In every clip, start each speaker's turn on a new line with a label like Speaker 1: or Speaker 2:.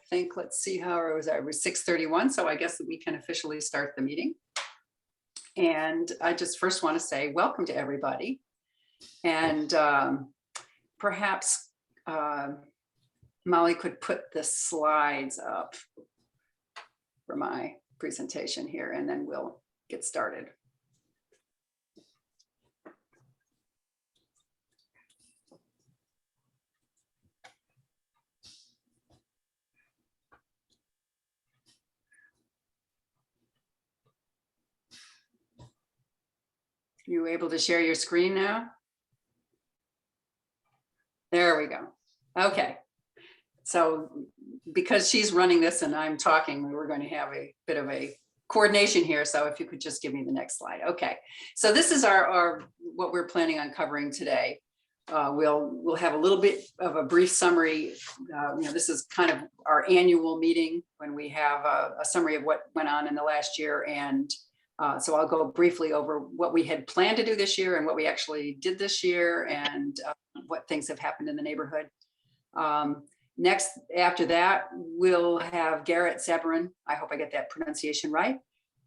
Speaker 1: think, let's see how it was 6:31, so I guess that we can officially start the meeting. And I just first want to say welcome to everybody. And perhaps Molly could put the slides up for my presentation here, and then we'll get started. You able to share your screen now? There we go. Okay. So because she's running this and I'm talking, we're going to have a bit of a coordination here. So if you could just give me the next slide. Okay. So this is our what we're planning on covering today. We'll have a little bit of a brief summary. This is kind of our annual meeting when we have a summary of what went on in the last year. And so I'll go briefly over what we had planned to do this year and what we actually did this year, and what things have happened in the neighborhood. Next, after that, we'll have Garrett Sabarin, I hope I get that pronunciation right,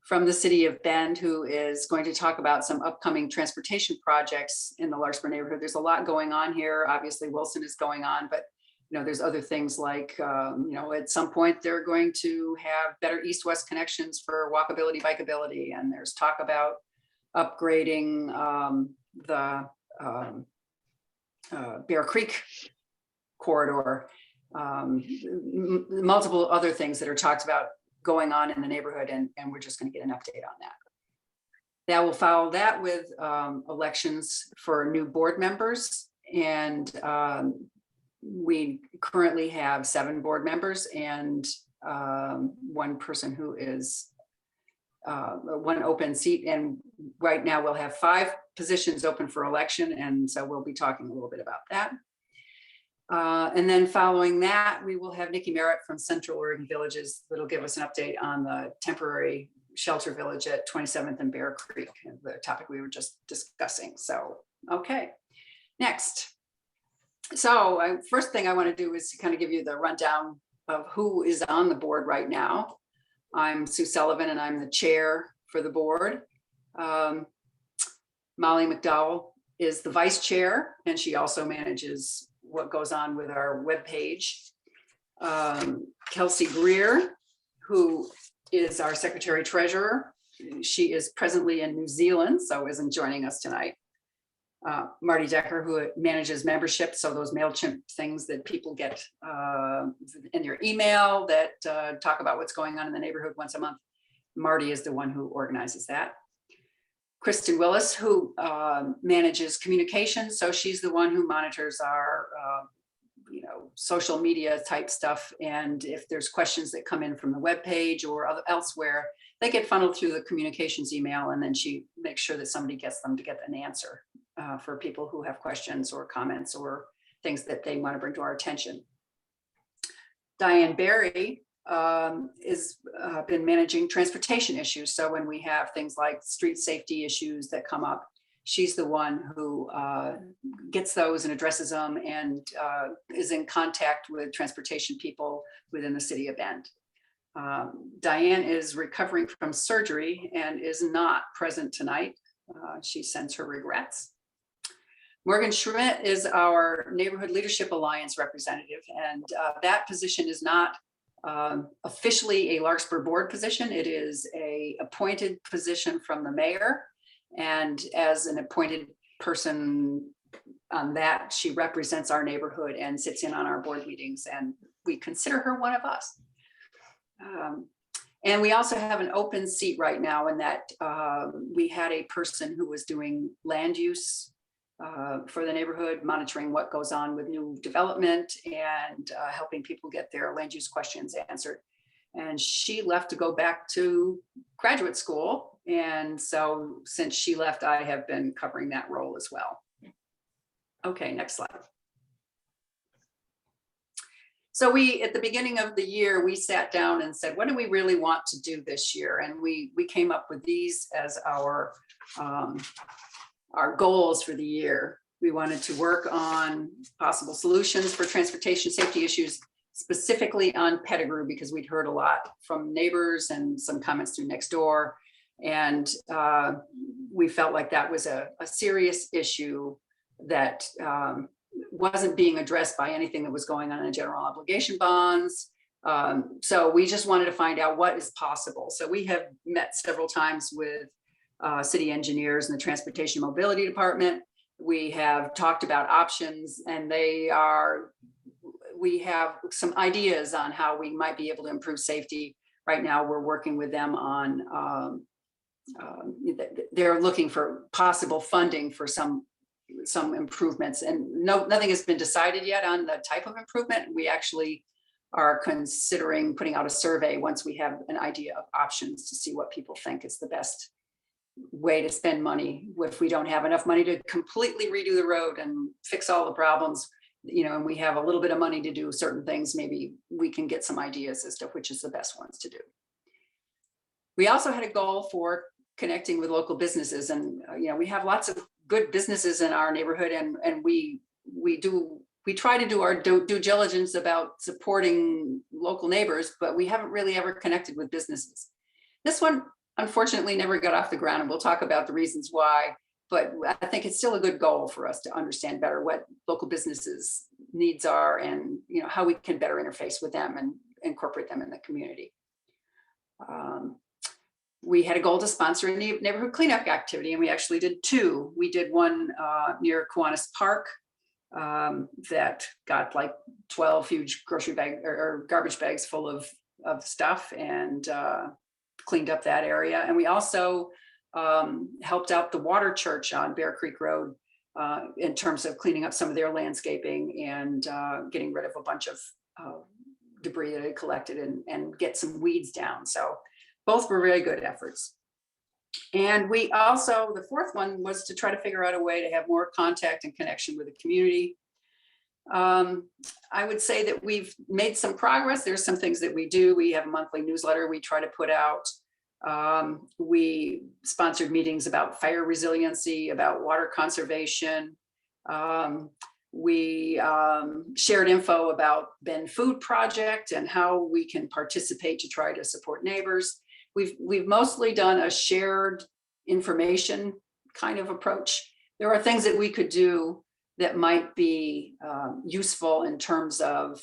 Speaker 1: from the city of Bend, who is going to talk about some upcoming transportation projects in the Larkspur neighborhood. There's a lot going on here. Obviously, Wilson is going on, but there's other things like, at some point they're going to have better east-west connections for walkability, bikeability, and there's talk about upgrading the Bear Creek corridor, multiple other things that are talked about going on in the neighborhood, and we're just going to get an update on that. That will follow that with elections for new board members, and we currently have 7 board members and one person who is one open seat. And right now we'll have 5 positions open for election. And so we'll be talking a little bit about that. And then following that, we will have Nikki Merritt from Central Oregon Villages that'll give us an update on the temporary shelter village at 27th and Bear Creek, the topic we were just discussing. So, okay, next. So first thing I want to do is to kind of give you the rundown of who is on the board right now. I'm Sue Sullivan, and I'm the chair for the board. Molly McDowell is the vice chair, and she also manages what goes on with our webpage. Kelsey Greer, who is our secretary treasurer. She is presently in New Zealand, so isn't joining us tonight. Marty Decker, who manages membership, so those MailChimp things that people get in their email that talk about what's going on in the neighborhood once a month. Marty is the one who organizes that. Kristen Willis, who manages communications, so she's the one who monitors our social media type stuff, and if there's questions that come in from the webpage or elsewhere, they get funneled through the communications email, and then she makes sure that somebody gets them to get an answer for people who have questions or comments or things that they want to bring to our attention. Diane Berry has been managing transportation issues. So when we have things like street safety issues that come up, she's the one who gets those and addresses them, and is in contact with transportation people within the city of Bend. Diane is recovering from surgery and is not present tonight. She sends her regrets. Morgan Schmidt is our Neighborhood Leadership Alliance representative, and that position is not officially a Larkspur board position. It is a appointed position from the mayor, and as an appointed person on that, she represents our neighborhood and sits in on our board meetings, and we consider her one of us. And we also have an open seat right now in that we had a person who was doing land use for the neighborhood, monitoring what goes on with new development and helping people get their land use questions answered. And she left to go back to graduate school. And so since she left, I have been covering that role as well. Okay, next slide. So at the beginning of the year, we sat down and said, what do we really want to do this year? And we came up with these as our goals for the year. We wanted to work on possible solutions for transportation safety issues, specifically on Pettigrew, because we'd heard a lot from neighbors and some comments through Nextdoor. And we felt like that was a serious issue that wasn't being addressed by anything that was going on in general obligation bonds. So we just wanted to find out what is possible. So we have met several times with city engineers and the Transportation Mobility Department. We have talked about options, and we have some ideas on how we might be able to improve safety. Right now, we're working with them on, they're looking for possible funding for some improvements, and nothing has been decided yet on the type of improvement. We actually are considering putting out a survey once we have an idea of options to see what people think is the best way to spend money. If we don't have enough money to completely redo the road and fix all the problems, and we have a little bit of money to do certain things, maybe we can get some ideas as to which is the best ones to do. We also had a goal for connecting with local businesses, and we have lots of good businesses in our neighborhood, and we try to do our due diligence about supporting local neighbors, but we haven't really ever connected with businesses. This one, unfortunately, never got off the ground, and we'll talk about the reasons why, but I think it's still a good goal for us to understand better what local businesses' needs are, and how we can better interface with them and incorporate them in the community. We had a goal to sponsor a neighborhood cleanup activity, and we actually did two. We did one near Kiwanis Park that got like 12 huge grocery bag or garbage bags full of stuff, and cleaned up that area. And we also helped out the Water Church on Bear Creek Road in terms of cleaning up some of their landscaping and getting rid of a bunch of debris that had collected and get some weeds down. So both were very good efforts. And we also, the fourth one was to try to figure out a way to have more contact and connection with the community. I would say that we've made some progress. There's some things that we do. We have a monthly newsletter we try to put out. We sponsored meetings about fire resiliency, about water conservation. We shared info about Ben Food Project and how we can participate to try to support neighbors. We've mostly done a shared information kind of approach. There are things that we could do that might be useful in terms of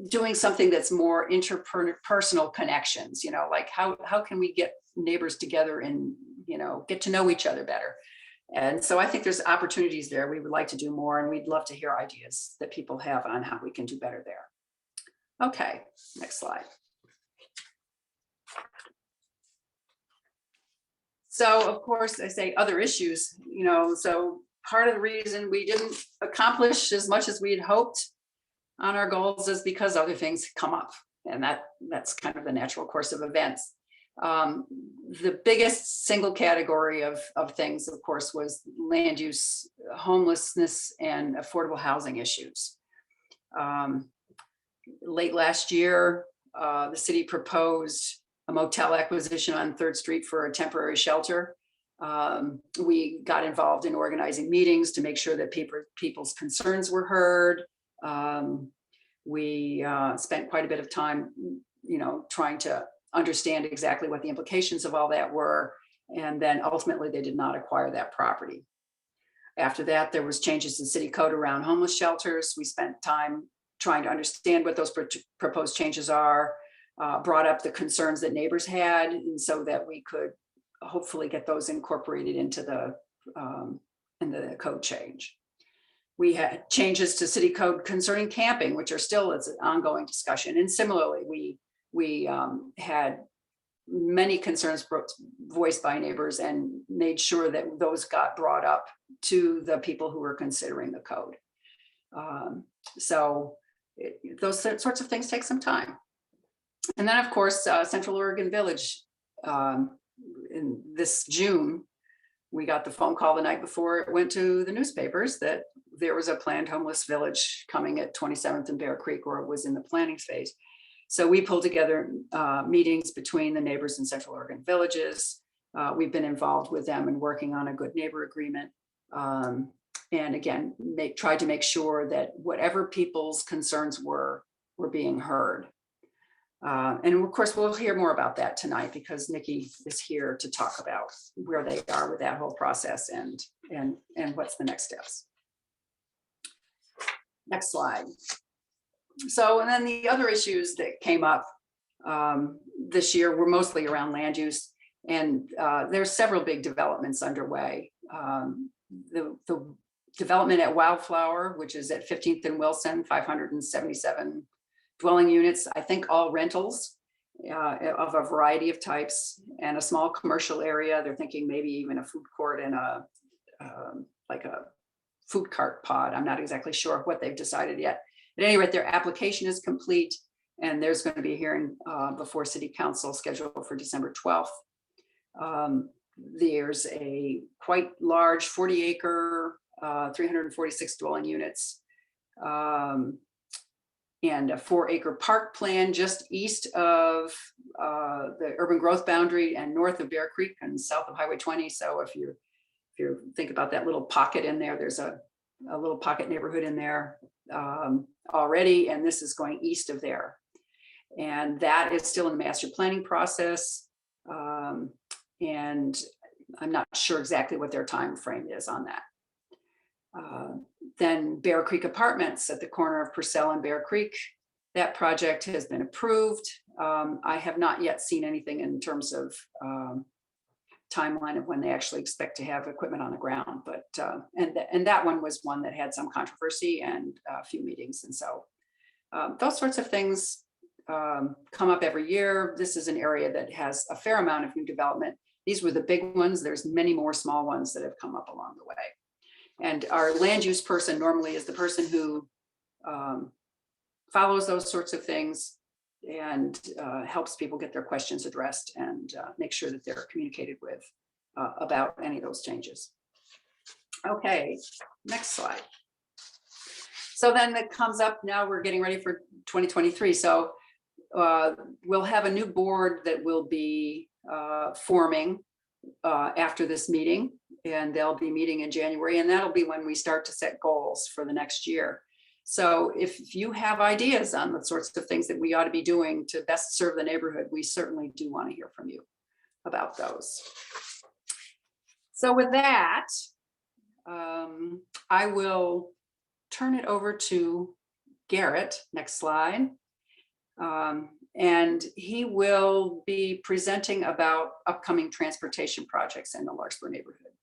Speaker 1: doing something that's more interpersonal connections, like how can we get neighbors together and, get to know each other better. And so I think there's opportunities there. We would like to do more, and we'd love to hear ideas that people have on how we can do better there. Okay, next slide. So of course, I say other issues, so part of the reason we didn't accomplish as much as we had hoped on our goals is because other things come up, and that's kind of the natural course of events. The biggest single category of things, of course, was land use, homelessness, and affordable housing issues. Late last year, the city proposed a motel acquisition on 3rd Street for a temporary shelter. We got involved in organizing meetings to make sure that people's concerns were heard. We spent quite a bit of time, trying to understand exactly what the implications of all that were. And then ultimately they did not acquire that property. After that, there was changes in city code around homeless shelters. We spent time trying to understand what those proposed changes are, brought up the concerns that neighbors had, and so that we could hopefully get those incorporated into the code change. We had changes to city code concerning camping, which are still an ongoing discussion. And similarly, we had many concerns voiced by neighbors and made sure that those got brought up to the people who were considering the code. Those sorts of things take some time. And then, of course, Central Oregon Village, in this June, we got the phone call the night before it went to the newspapers that there was a planned homeless village coming at 27th and Bear Creek, or it was in the planning phase. So we pulled together meetings between the neighbors in Central Oregon Villages. We've been involved with them and working on a good neighbor agreement. And again, tried to make sure that whatever people's concerns were, were being heard. And of course, we'll hear more about that tonight because Nikki is here to talk about where they are with that whole process and what's the next steps. Next slide. So, and then the other issues that came up this year were mostly around land use, and there's several big developments underway. The development at Wildflower, which is at 15th and Wilson, 577 dwelling units, I think all rentals of a variety of types, and a small commercial area. They're thinking maybe even a food court and like a food cart pod. I'm not exactly sure what they've decided yet. At any rate, their application is complete, and there's going to be a hearing before City Council scheduled for December 12th. There's a quite large 40-acre, 346 dwelling units, and a 4-acre park plan just east of the urban growth boundary and north of Bear Creek and south of Highway 20. So if you think about that little pocket in there, there's a little pocket neighborhood in there already, and this is going east of there. And that is still in the master planning process. And I'm not sure exactly what their time frame is on that. Then Bear Creek Apartments at the corner of Purcell and Bear Creek. That project has been approved. I have not yet seen anything in terms of timeline of when they actually expect to have equipment on the ground, but and that one was one that had some controversy and a few meetings, and so those sorts of things come up every year. This is an area that has a fair amount of new development. These were the big ones. There's many more small ones that have come up along the way. And our land use person normally is the person who follows those sorts of things and helps people get their questions addressed and make sure that they're communicated with about any of those changes. Okay, next slide. So then it comes up, now we're getting ready for 2023. So we'll have a new board that will be forming after this meeting, and they'll be meeting in January, and that'll be when we start to set goals for the next year. So if you have ideas on the sorts of things that we ought to be doing to best serve the neighborhood, we certainly do want to hear from you about those. So with that, I will turn it over to Garrett. Next slide. And he will be presenting about upcoming transportation projects in the Larkspur neighborhood.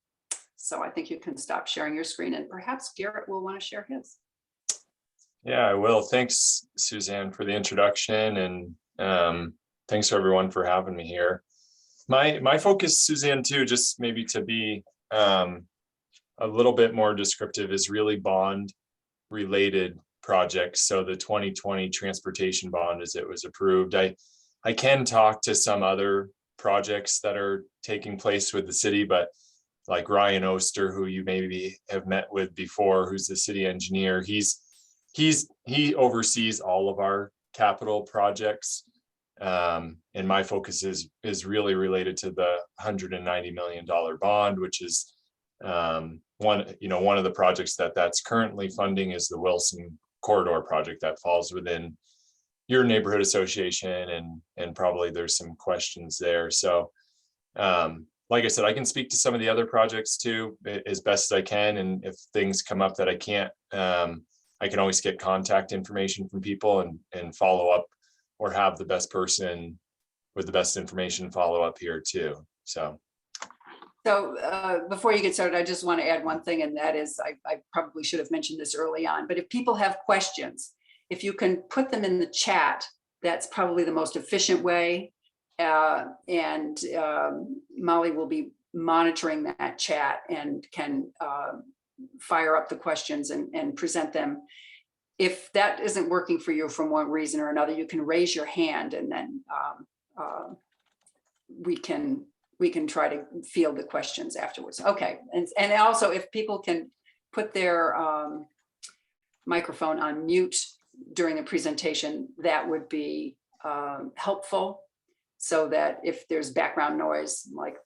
Speaker 1: So I think you can stop sharing your screen, and perhaps Garrett will want to share his.
Speaker 2: Yeah, I will. Thanks, Suzanne, for the introduction, and thanks for everyone for having me here. My focus, Suzanne, too, just maybe to be a little bit more descriptive, is really bond related projects. So the 2020 transportation bond, as it was approved, I can talk to some other projects that are taking place with the city, but like Ryan Oster, who you maybe have met with before, who's the city engineer, he oversees all of our capital projects, and my focus is really related to the $190 million bond, which is one of the projects that's currently funding is the Wilson corridor project that falls within your neighborhood association, and probably there's some questions there. So like I said, I can speak to some of the other projects too as best as I can, and if things come up that I can't, I can always get contact information from people and follow up, or have the best person with the best information follow up here too. So
Speaker 1: before you get started, I just want to add one thing, and that is I probably should have mentioned this early on, but if people have questions, if you can put them in the chat, that's probably the most efficient way. And Molly will be monitoring that chat and can fire up the questions and present them. If that isn't working for you from one reason or another, you can raise your hand, and then we can try to field the questions afterwards. Okay, and also if people can put their microphone on mute during the presentation, that would be helpful, so that if there's background noise, like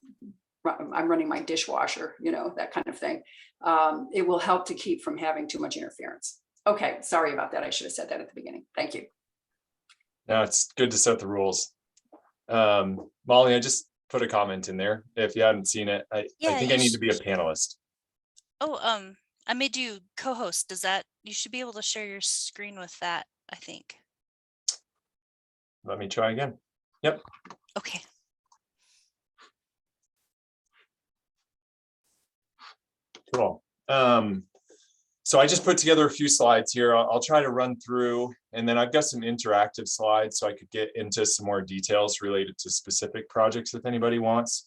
Speaker 1: I'm running my dishwasher, that kind of thing, it will help to keep from having too much interference. Okay, sorry about that. I should have said that at the beginning. Thank you.
Speaker 2: No, it's good to set the rules. Molly, I just put a comment in there. If you hadn't seen it, I
Speaker 3: Yeah,
Speaker 2: think I need to be a panelist.
Speaker 3: oh, I made you co-host. Does that, you should be able to share your screen with that, I think.
Speaker 2: Let me try again. Yep.
Speaker 3: Okay.
Speaker 2: Cool. So I just put together a few slides here. I'll try to run through, and then I've got some interactive slides so I could get into some more details related to specific projects if anybody wants.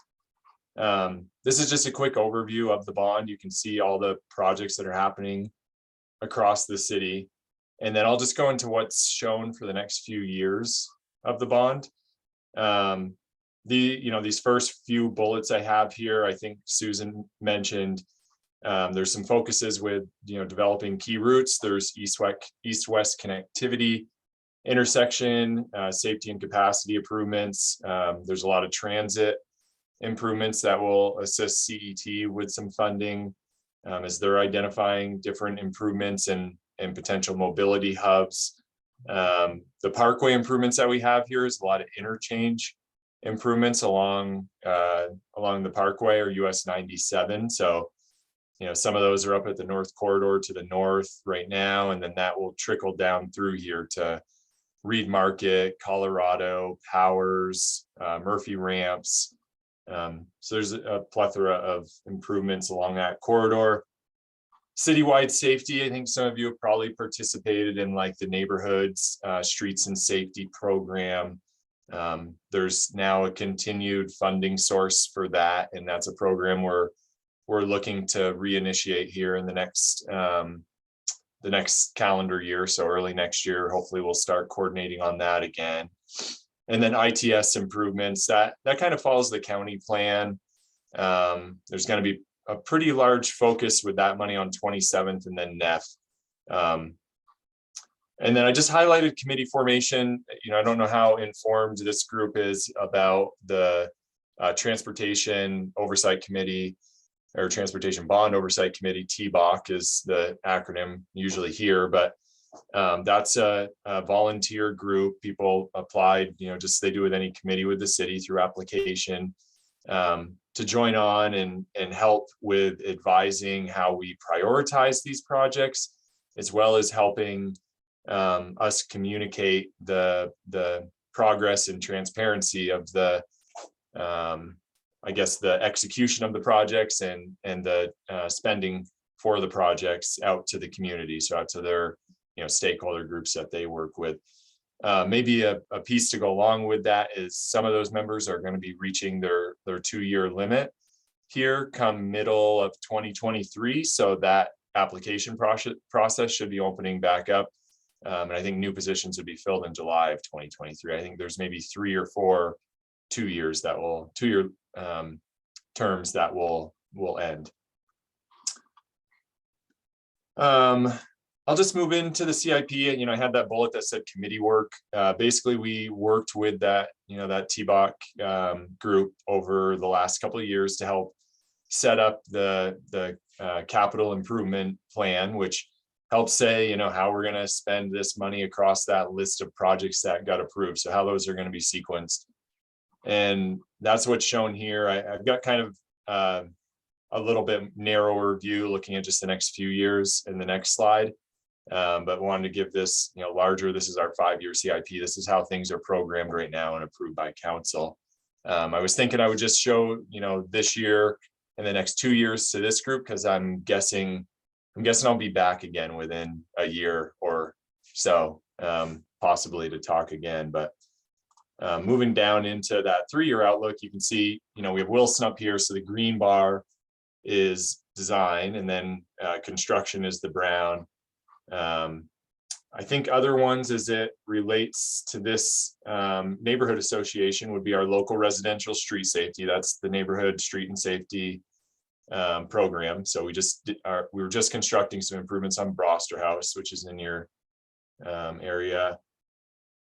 Speaker 2: This is just a quick overview of the bond. You can see all the projects that are happening across the city. And then I'll just go into what's shown for the next few years of the bond. These first few bullets I have here, I think Susan mentioned, there's some focuses with, developing key routes. There's east-west connectivity, intersection, safety and capacity improvements. There's a lot of transit improvements that will assist CET with some funding as they're identifying different improvements and potential mobility hubs. The parkway improvements that we have here is a lot of interchange improvements along the parkway or US 97. So, some of those are up at the North Corridor to the north right now, and then that will trickle down through here to Reed Market, Colorado, Powers, Murphy Ramps. So there's a plethora of improvements along that corridor. Citywide safety, I think some of you have probably participated in like the neighborhoods, streets and safety program. There's now a continued funding source for that, and that's a program we're looking to reinitiate here in the next calendar year. So early next year, hopefully we'll start coordinating on that again. And then ITS improvements, that kind of follows the county plan. There's going to be a pretty large focus with that money on 27th and then NEF. And then I just highlighted committee formation. I don't know how informed this group is about the Transportation Oversight Committee or Transportation Bond Oversight Committee. TBOC is the acronym usually here, but that's a volunteer group. People applied, just they do with any committee with the city through application to join on and help with advising how we prioritize these projects, as well as helping us communicate the progress and transparency of the the execution of the projects and the spending for the projects out to the community, so out to their stakeholder groups that they work with. Maybe a piece to go along with that is some of those members are going to be reaching their 2-year limit here come middle of 2023. So that application process should be opening back up. And I think new positions would be filled in July of 2023. I think there's maybe 3 or 4 2-year terms that will end. I'll just move into the CIP. I had that bullet that said committee work. Basically, we worked with that TBOC group over the last couple of years to help set up the capital improvement plan, which helps say, how we're going to spend this money across that list of projects that got approved. So how those are going to be sequenced. And that's what's shown here. I've got kind of a little bit narrower view looking at just the next few years in the next slide. But wanted to give this, larger, this is our 5-year CIP. This is how things are programmed right now and approved by council. I was thinking I would just show, this year and the next 2 years to this group, because I'm guessing I'll be back again within a year or so, possibly to talk again. But moving down into that 3-year outlook, you can see, we have Wilson up here. So the green bar is design, and then construction is the brown. I think other ones as it relates to this neighborhood association would be our local residential street safety. That's the neighborhood street and safety program. So we were just constructing some improvements on Broster House, which is in your area.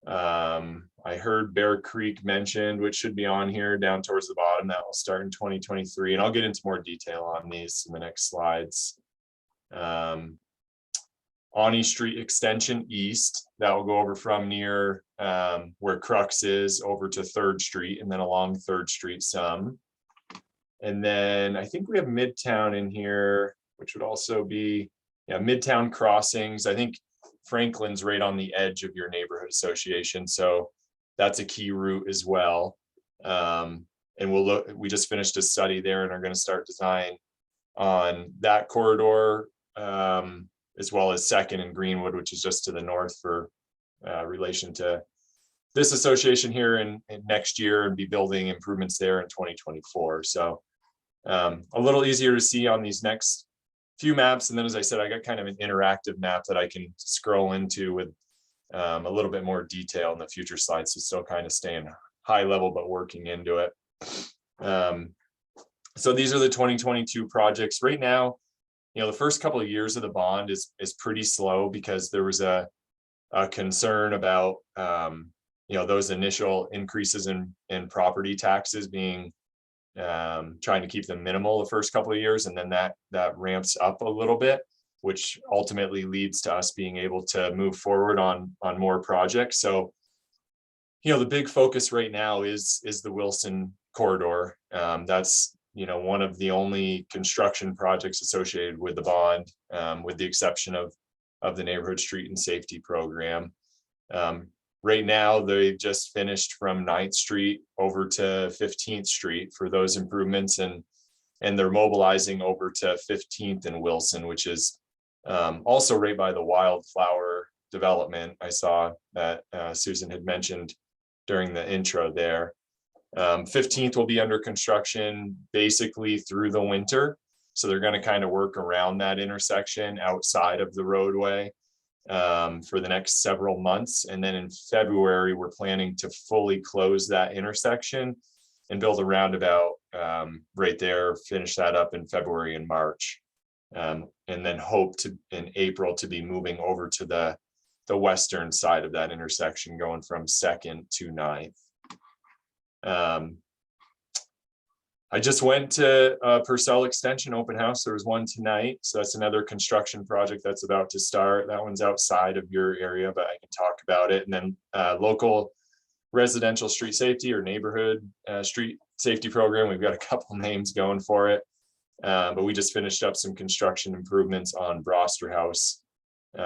Speaker 2: I heard Bear Creek mentioned, which should be on here down towards the bottom. That will start in 2023, and I'll get into more detail on these in the next slides. Ani Street extension east. That will go over from near where Crux is over to 3rd Street and then along 3rd Street some. And then I think we have Midtown in here, which would also be, yeah, Midtown crossings. I think Franklin's right on the edge of your neighborhood association. So that's a key route as well. And we just finished a study there and are going to start design on that corridor, as well as 2nd and Greenwood, which is just to the north for relation to this association here in next year, and be building improvements there in 2024. So a little easier to see on these next few maps. And then, as I said, I got kind of an interactive map that I can scroll into with a little bit more detail in the future slides. So still kind of staying high level, but working into it. So these are the 2022 projects right now. The first couple of years of the bond is pretty slow because there was a concern about those initial increases in property taxes being trying to keep them minimal the first couple of years, and then that ramps up a little bit, which ultimately leads to us being able to move forward on more projects. So the big focus right now is the Wilson corridor. That's one of the only construction projects associated with the bond, with the exception of the neighborhood street and safety program. Right now, they've just finished from 9th Street over to 15th Street for those improvements, and they're mobilizing over to 15th and Wilson, which is also right by the wildflower development I saw that Susan had mentioned during the intro there. 15th will be under construction basically through the winter. So they're going to kind of work around that intersection outside of the roadway for the next several months. And then in February, we're planning to fully close that intersection and build a roundabout right there, finish that up in February and March. And then hope to in April to be moving over to the western side of that intersection, going from 2nd to 9th. I just went to Purcell Extension open house. There was one tonight. So that's another construction project that's about to start. That one's outside of your area, but I can talk about it. And then local residential street safety or neighborhood street safety program. We've got a couple names going for it. But we just finished up some construction improvements on Broster House,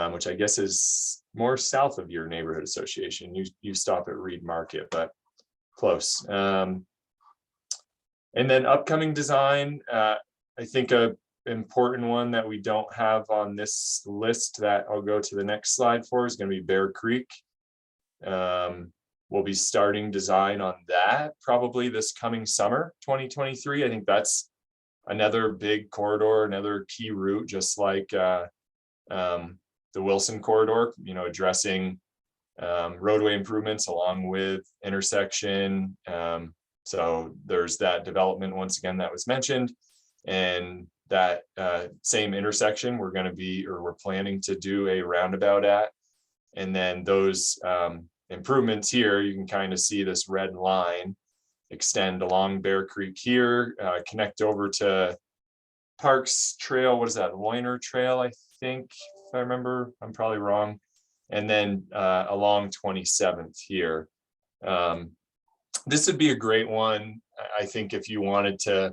Speaker 2: which I guess is more south of your neighborhood association. You stop at Reed Market, but close. And then upcoming design, I think a important one that we don't have on this list that I'll go to the next slide for is going to be Bear Creek. We'll be starting design on that probably this coming summer, 2023. I think that's another big corridor, another key route, just like the Wilson corridor, addressing roadway improvements along with intersection. So there's that development once again that was mentioned, and that same intersection we're planning to do a roundabout at. And then those improvements here, you can kind of see this red line extend along Bear Creek here, connect over to Parks Trail. What is that? Loiner Trail, I think, if I remember. I'm probably wrong. And then along 27th here. This would be a great one, I think, if you wanted to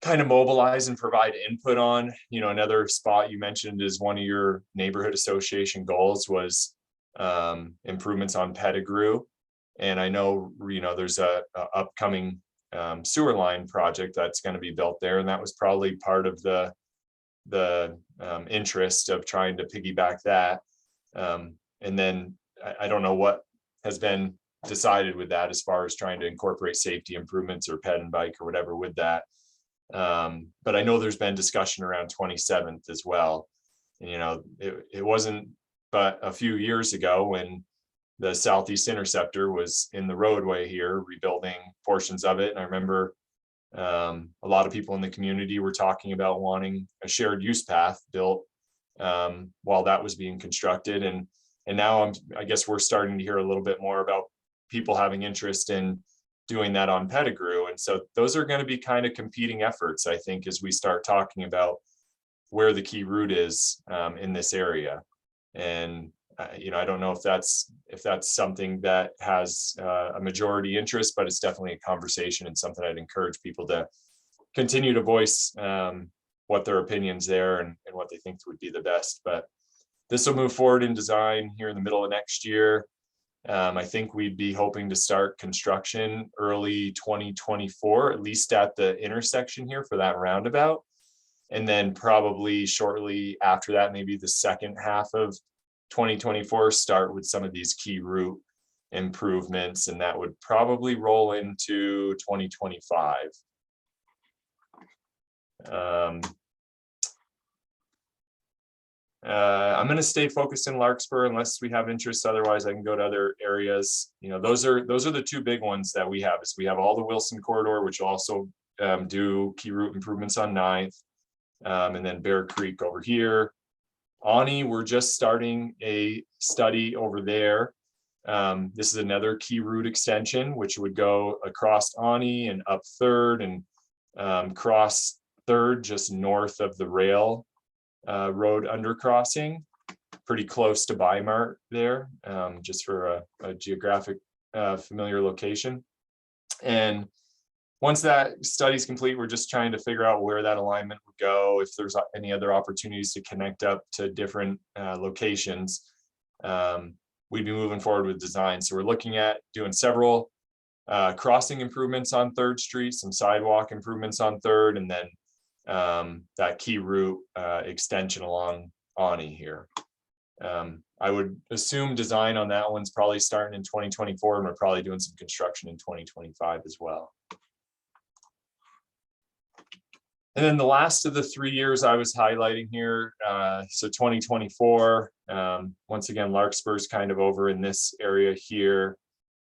Speaker 2: kind of mobilize and provide input on. Another spot you mentioned is one of your neighborhood association goals was improvements on Pettigrew. And I know, there's a upcoming sewer line project that's going to be built there. And that was probably part of the interest of trying to piggyback that. And then I don't know what has been decided with that as far as trying to incorporate safety improvements or ped and bike or whatever with that. But I know there's been discussion around 27th as well. And, it wasn't but a few years ago when the Southeast Interceptor was in the roadway here, rebuilding portions of it. And I remember a lot of people in the community were talking about wanting a shared use path built while that was being constructed. And now I guess we're starting to hear a little bit more about people having interest in doing that on Pettigrew. And so those are going to be kind of competing efforts, I think, as we start talking about where the key route is in this area. And I don't know if that's something that has a majority interest, but it's definitely a conversation and something I'd encourage people to continue to voice what their opinions there and what they think would be the best. But this will move forward in design here in the middle of next year. I think we'd be hoping to start construction early 2024, at least at the intersection here for that roundabout. And then probably shortly after that, maybe the second half of 2024, start with some of these key route improvements, and that would probably roll into 2025. I'm going to stay focused in Larkspur unless we have interest. Otherwise, I can go to other areas. Those are the two big ones that we have. Is we have all the Wilson corridor, which will also do key route improvements on 9th, and then Bear Creek over here. Ani, we're just starting a study over there. This is another key route extension, which would go across Ani and up 3rd and cross 3rd just north of the rail road undercrossing, pretty close to Bimart there, just for a geographic familiar location. And once that study is complete, we're just trying to figure out where that alignment would go, if there's any other opportunities to connect up to different locations. We'd be moving forward with design. So we're looking at doing several crossing improvements on 3rd Street, some sidewalk improvements on 3rd, and then that key route extension along Ani here. I would assume design on that one's probably starting in 2024, and we're probably doing some construction in 2025 as well. And then the last of the 3 years I was highlighting here, so 2024, once again, Larkspur's kind of over in this area here.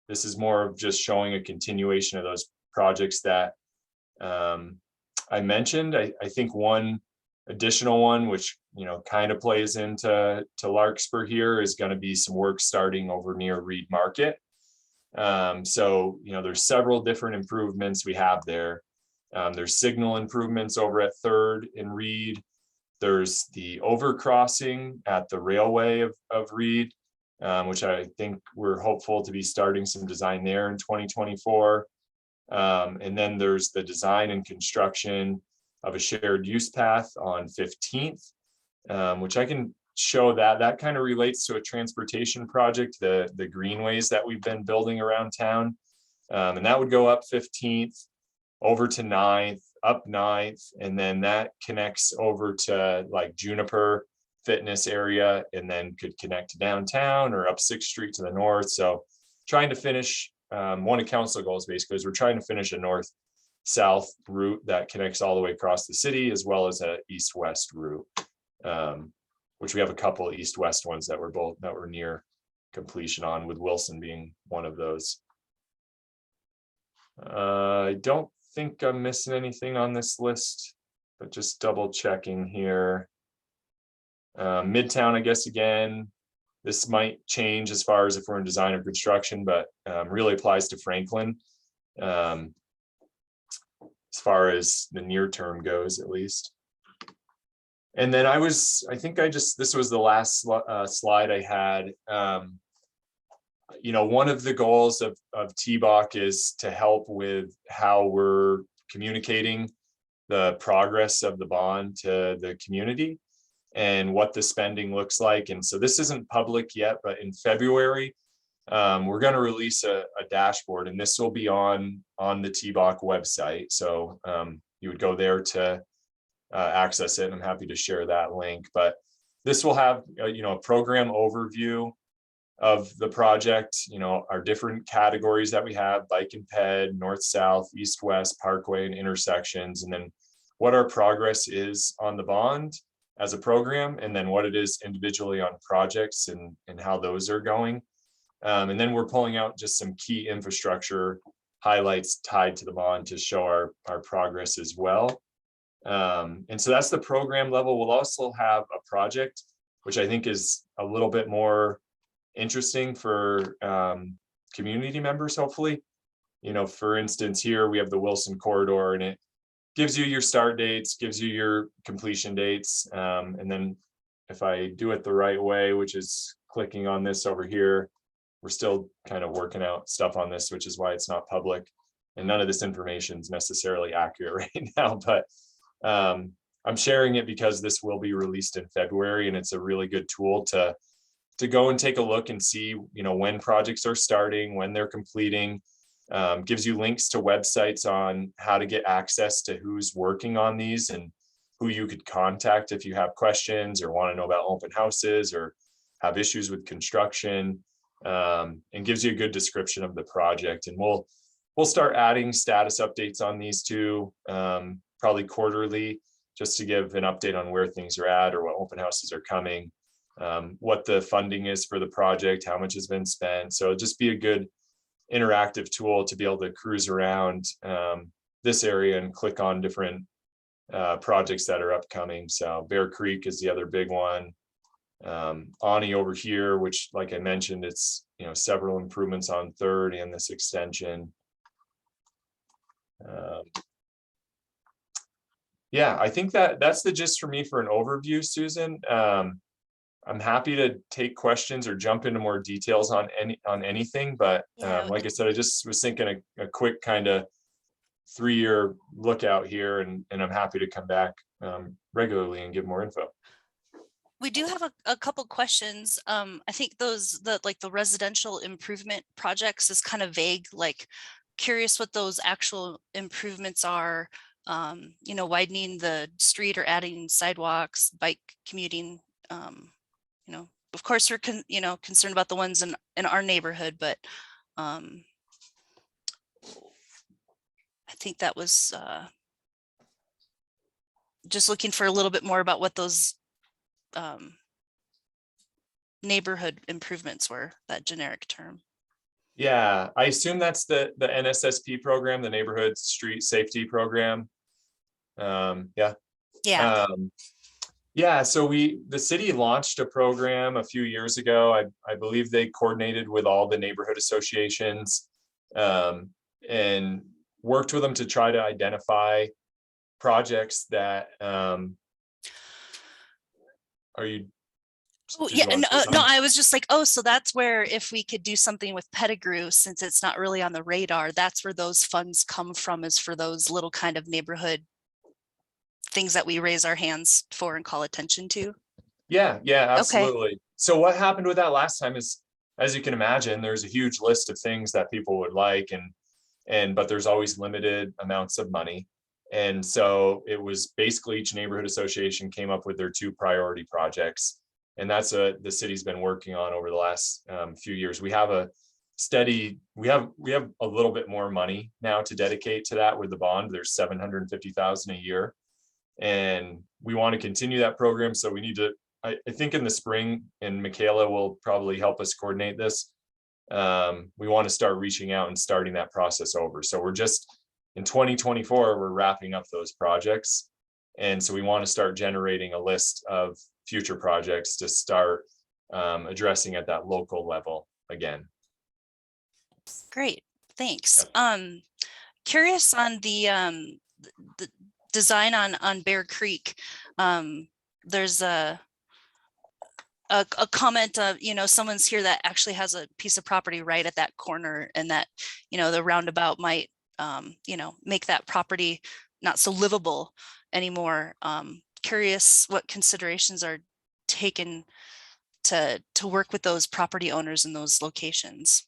Speaker 2: This is more of just showing a continuation of those projects that I mentioned. I think one additional one, which kind of plays into Larkspur here, is going to be some work starting over near Reed Market. So there's several different improvements we have there. There's signal improvements over at 3rd in Reed. There's the overcrossing at the railway of Reed, which I think we're hopeful to be starting some design there in 2024. And then there's the design and construction of a shared use path on 15th, which I can show that kind of relates to a transportation project, the greenways that we've been building around town. And that would go up 15th, over to 9th, up 9th, and then that connects over to like Juniper Fitness area, and then could connect to downtown or up 6th Street to the north. So trying to finish one of council goals basically is we're trying to finish a north-south route that connects all the way across the city, as well as a east-west route, which we have a couple east-west ones that we're near completion on, with Wilson being one of those. I don't think I'm missing anything on this list, but just double checking here. Midtown, I guess, again, this might change as far as if we're in design or construction, but really applies to Franklin as far as the near term goes, at least. And then this was the last slide I had. One of the goals of TBOC is to help with how we're communicating the progress of the bond to the community and what the spending looks like. And so this isn't public yet, but in February, we're going to release a dashboard, and this will be on the TBOC website. So you would go there to access it, and I'm happy to share that link. But this will have a program overview of the project, our different categories that we have: bike and ped, north, south, east, west, parkway, and intersections, and then what our progress is on the bond as a program, and then what it is individually on projects and how those are going. And then we're pulling out just some key infrastructure highlights tied to the bond to show our progress as well. And so that's the program level. We'll also have a project, which I think is a little bit more interesting for community members, hopefully. For instance, here we have the Wilson corridor, and gives you your start dates, gives you your completion dates. And then if I do it the right way, which is clicking on this over here, we're still kind of working out stuff on this, which is why it's not public. And none of this information is necessarily accurate right now, but I'm sharing it because this will be released in February, and it's a really good tool to go and take a look and see, you know, when projects are starting, when they're completing. Gives you links to websites on how to get access to who's working on these and who you could contact if you have questions or want to know about open houses or have issues with construction, and gives you a good description of the project. And we'll start adding status updates on these two, probably quarterly, just to give an update on where things are at or what open houses are coming, what the funding is for the project, how much has been spent. So it'll just be a good interactive tool to be able to cruise around this area and click on different projects that are upcoming. So Bear Creek is the other big one. Ani over here, which, like I mentioned, it's, you know, several improvements on 3rd and this extension. Yeah, I think that's the gist for me for an overview, Susan. I'm happy to take questions or jump into more details on anything, but like I said, I just was thinking a quick kind of 3-year lookout here, and I'm happy to come back regularly and give more info.
Speaker 3: We do have a couple questions. I think the residential improvement projects is kind of vague, like curious what those actual improvements are. You know, widening the street or adding sidewalks, bike commuting. You know, of course we're concerned about the ones in our neighborhood, but I think that was just looking for a little bit more about what those neighborhood improvements were, that generic term.
Speaker 2: Yeah, I assume that's the NSSP program, the Neighborhood Street Safety Program. Yeah. Yeah, so the city launched a program a few years ago. I believe they coordinated with all the neighborhood associations and worked with them to try to identify projects that are you?
Speaker 3: Oh yeah, no, I was just like, oh, so that's where if we could do something with Pettigrew, since it's not really on the radar, that's where those funds come from, is for those little kind of neighborhood things that we raise our hands for and call attention to.
Speaker 2: Yeah, absolutely. Okay. So what happened with that last time is, as you can imagine, there's a huge list of things that people would like, but there's always limited amounts of money. And so it was basically each neighborhood association came up with their 2 priority projects. And that's the city's been working on over the last few years. We have a steady, we have a little bit more money now to dedicate to that with the bond. There's $750,000 a year. And we want to continue that program. So we need to, I think in the spring, and Michaela will probably help us coordinate this. We want to start reaching out and starting that process over. So we're just in 2024, we're wrapping up those projects. And so we want to start generating a list of future projects to start addressing at that local level again.
Speaker 3: Great, thanks. Yep. Curious on the design on Bear Creek. There's a comment of, you know, someone's here that actually has a piece of property right at that corner, and that, you know, the roundabout might, you know, make that property not so livable anymore. Curious what considerations are taken to work with those property owners in those locations.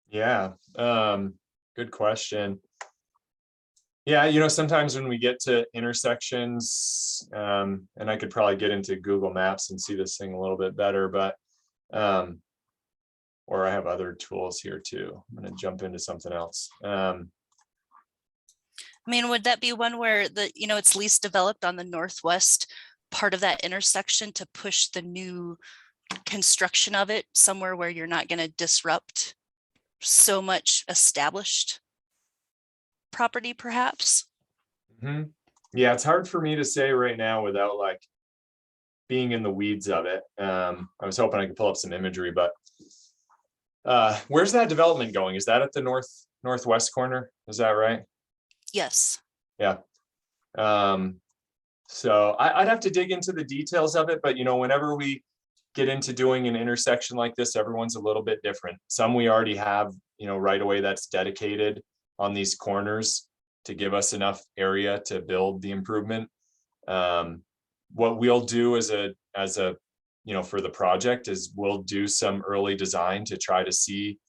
Speaker 2: Yeah, good question. Yeah, you know, sometimes when we get to intersections, and I could probably get into Google Maps and see this thing a little bit better, but or I have other tools here too. I'm going to jump into something else.
Speaker 3: I mean, would that be one where you know, it's least developed on the northwest part of that intersection to push the new construction of it somewhere where you're not going to disrupt so much established property, perhaps?
Speaker 2: Mm-hmm. Yeah, it's hard for me to say right now without like being in the weeds of it. I was hoping I could pull up some imagery, but where's that development going? Is that at the northwest corner? Is that right?
Speaker 3: Yes.
Speaker 2: Yeah. So I'd have to dig into the details of it, but whenever we get into doing an intersection like this, everyone's a little bit different. Some we already have, right away that's dedicated on these corners to give us enough area to build the improvement. What we'll do as a for the project is we'll do some early design to try to see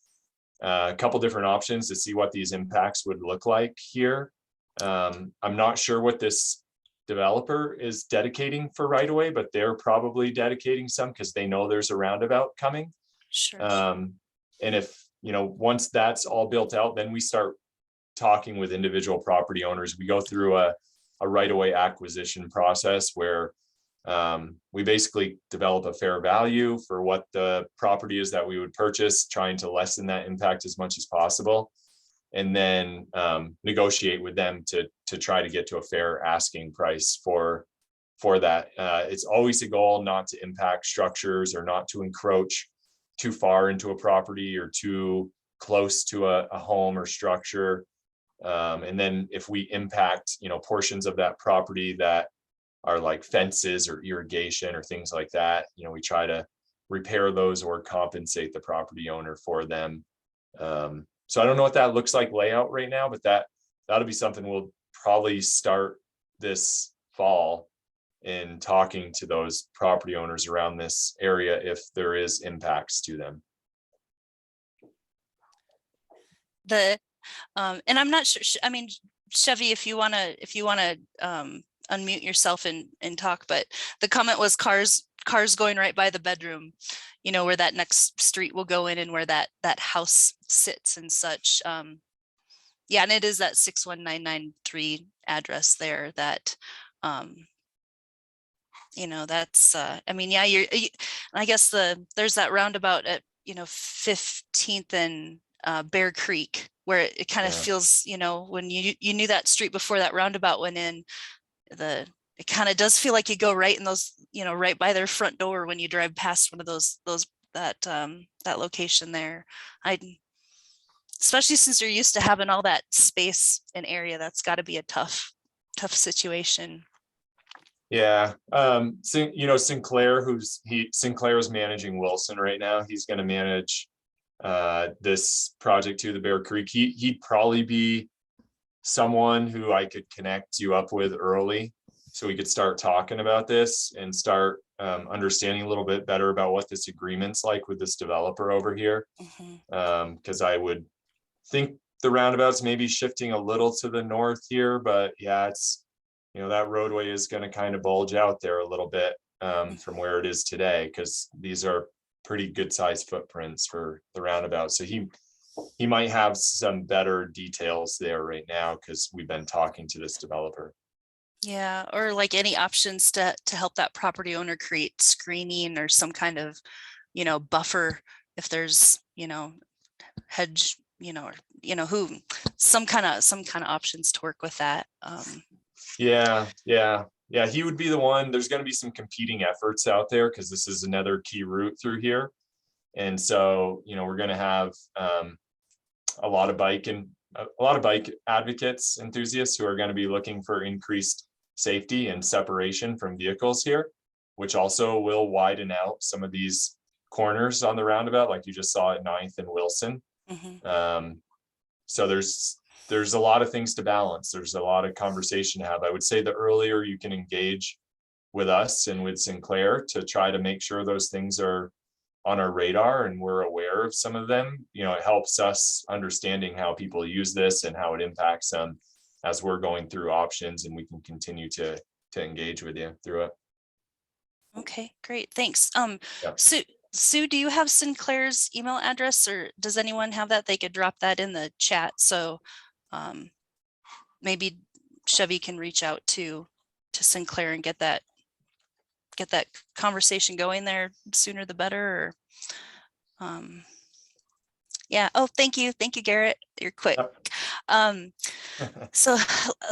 Speaker 2: a couple different options to see what these impacts would look like here. I'm not sure what this developer is dedicating for right away, but they're probably dedicating some because they know there's a roundabout coming.
Speaker 3: Sure.
Speaker 2: And if, once that's all built out, then we start talking with individual property owners. We go through a right-of-way acquisition process where we basically develop a fair value for what the property is that we would purchase, trying to lessen that impact as much as possible, and then negotiate with them to try to get to a fair asking price for that. It's always a goal not to impact structures or not to encroach too far into a property or too close to a home or structure. And then if we impact, portions of that property that are like fences or irrigation or things like that, we try to repair those or compensate the property owner for them. So I don't know what that looks like layout right now, but that'll be something we'll probably start this fall in talking to those property owners around this area if there is impacts to them.
Speaker 3: And I'm not sure, I mean, Chevy, if you wanna unmute yourself and talk, but the comment was cars going right by the bedroom, where that next street will go in and where that house sits and such. Yeah, and it is that 61993 address there that, that's, I mean, yeah, I guess there's that roundabout at, 15th and Bear Creek, where it kind of feels, when you knew that street before that roundabout went in, it kind of does feel like you go right in those, right by their front door when you drive past one of that location there. Especially since you're used to having all that space and area, that's got to be a tough situation.
Speaker 2: Yeah. Sinclair, Sinclair is managing Wilson right now. He's going to manage this project to the Bear Creek. He'd probably be someone who I could connect you up with early so we could start talking about this and start understanding a little bit better about what this agreement's like with this developer over here. Because I would think the roundabout's maybe shifting a little to the north here, but yeah, it's, that roadway is going to kind of bulge out there a little bit from where it is today, because these are pretty good sized footprints for the roundabout. So he might have some better details there right now because we've been talking to this developer.
Speaker 3: Yeah, or like any options to help that property owner create screening or some kind of, buffer if there's, hedge, or, some kind of options to work with that.
Speaker 2: Yeah. He would be the one. There's going to be some competing efforts out there because this is another key route through here. And so, we're going to have a lot of bike advocates, enthusiasts who are going to be looking for increased safety and separation from vehicles here, which also will widen out some of these corners on the roundabout, like you just saw at 9th and Wilson. So there's a lot of things to balance. There's a lot of conversation to have. I would say the earlier you can engage with us and with Sinclair to try to make sure those things are on our radar and we're aware of some of them, it helps us understanding how people use this and how it impacts them as we're going through options, and we can continue to engage with you through it.
Speaker 3: Okay, great. Thanks.
Speaker 2: Yeah.
Speaker 3: Sue, do you have Sinclair's email address, or does anyone have that? They could drop that in the chat. So maybe Chevy can reach out to Sinclair and get that conversation going there sooner the better. Or yeah. Oh, thank you, Garrett. You're quick.
Speaker 2: Yep.
Speaker 3: So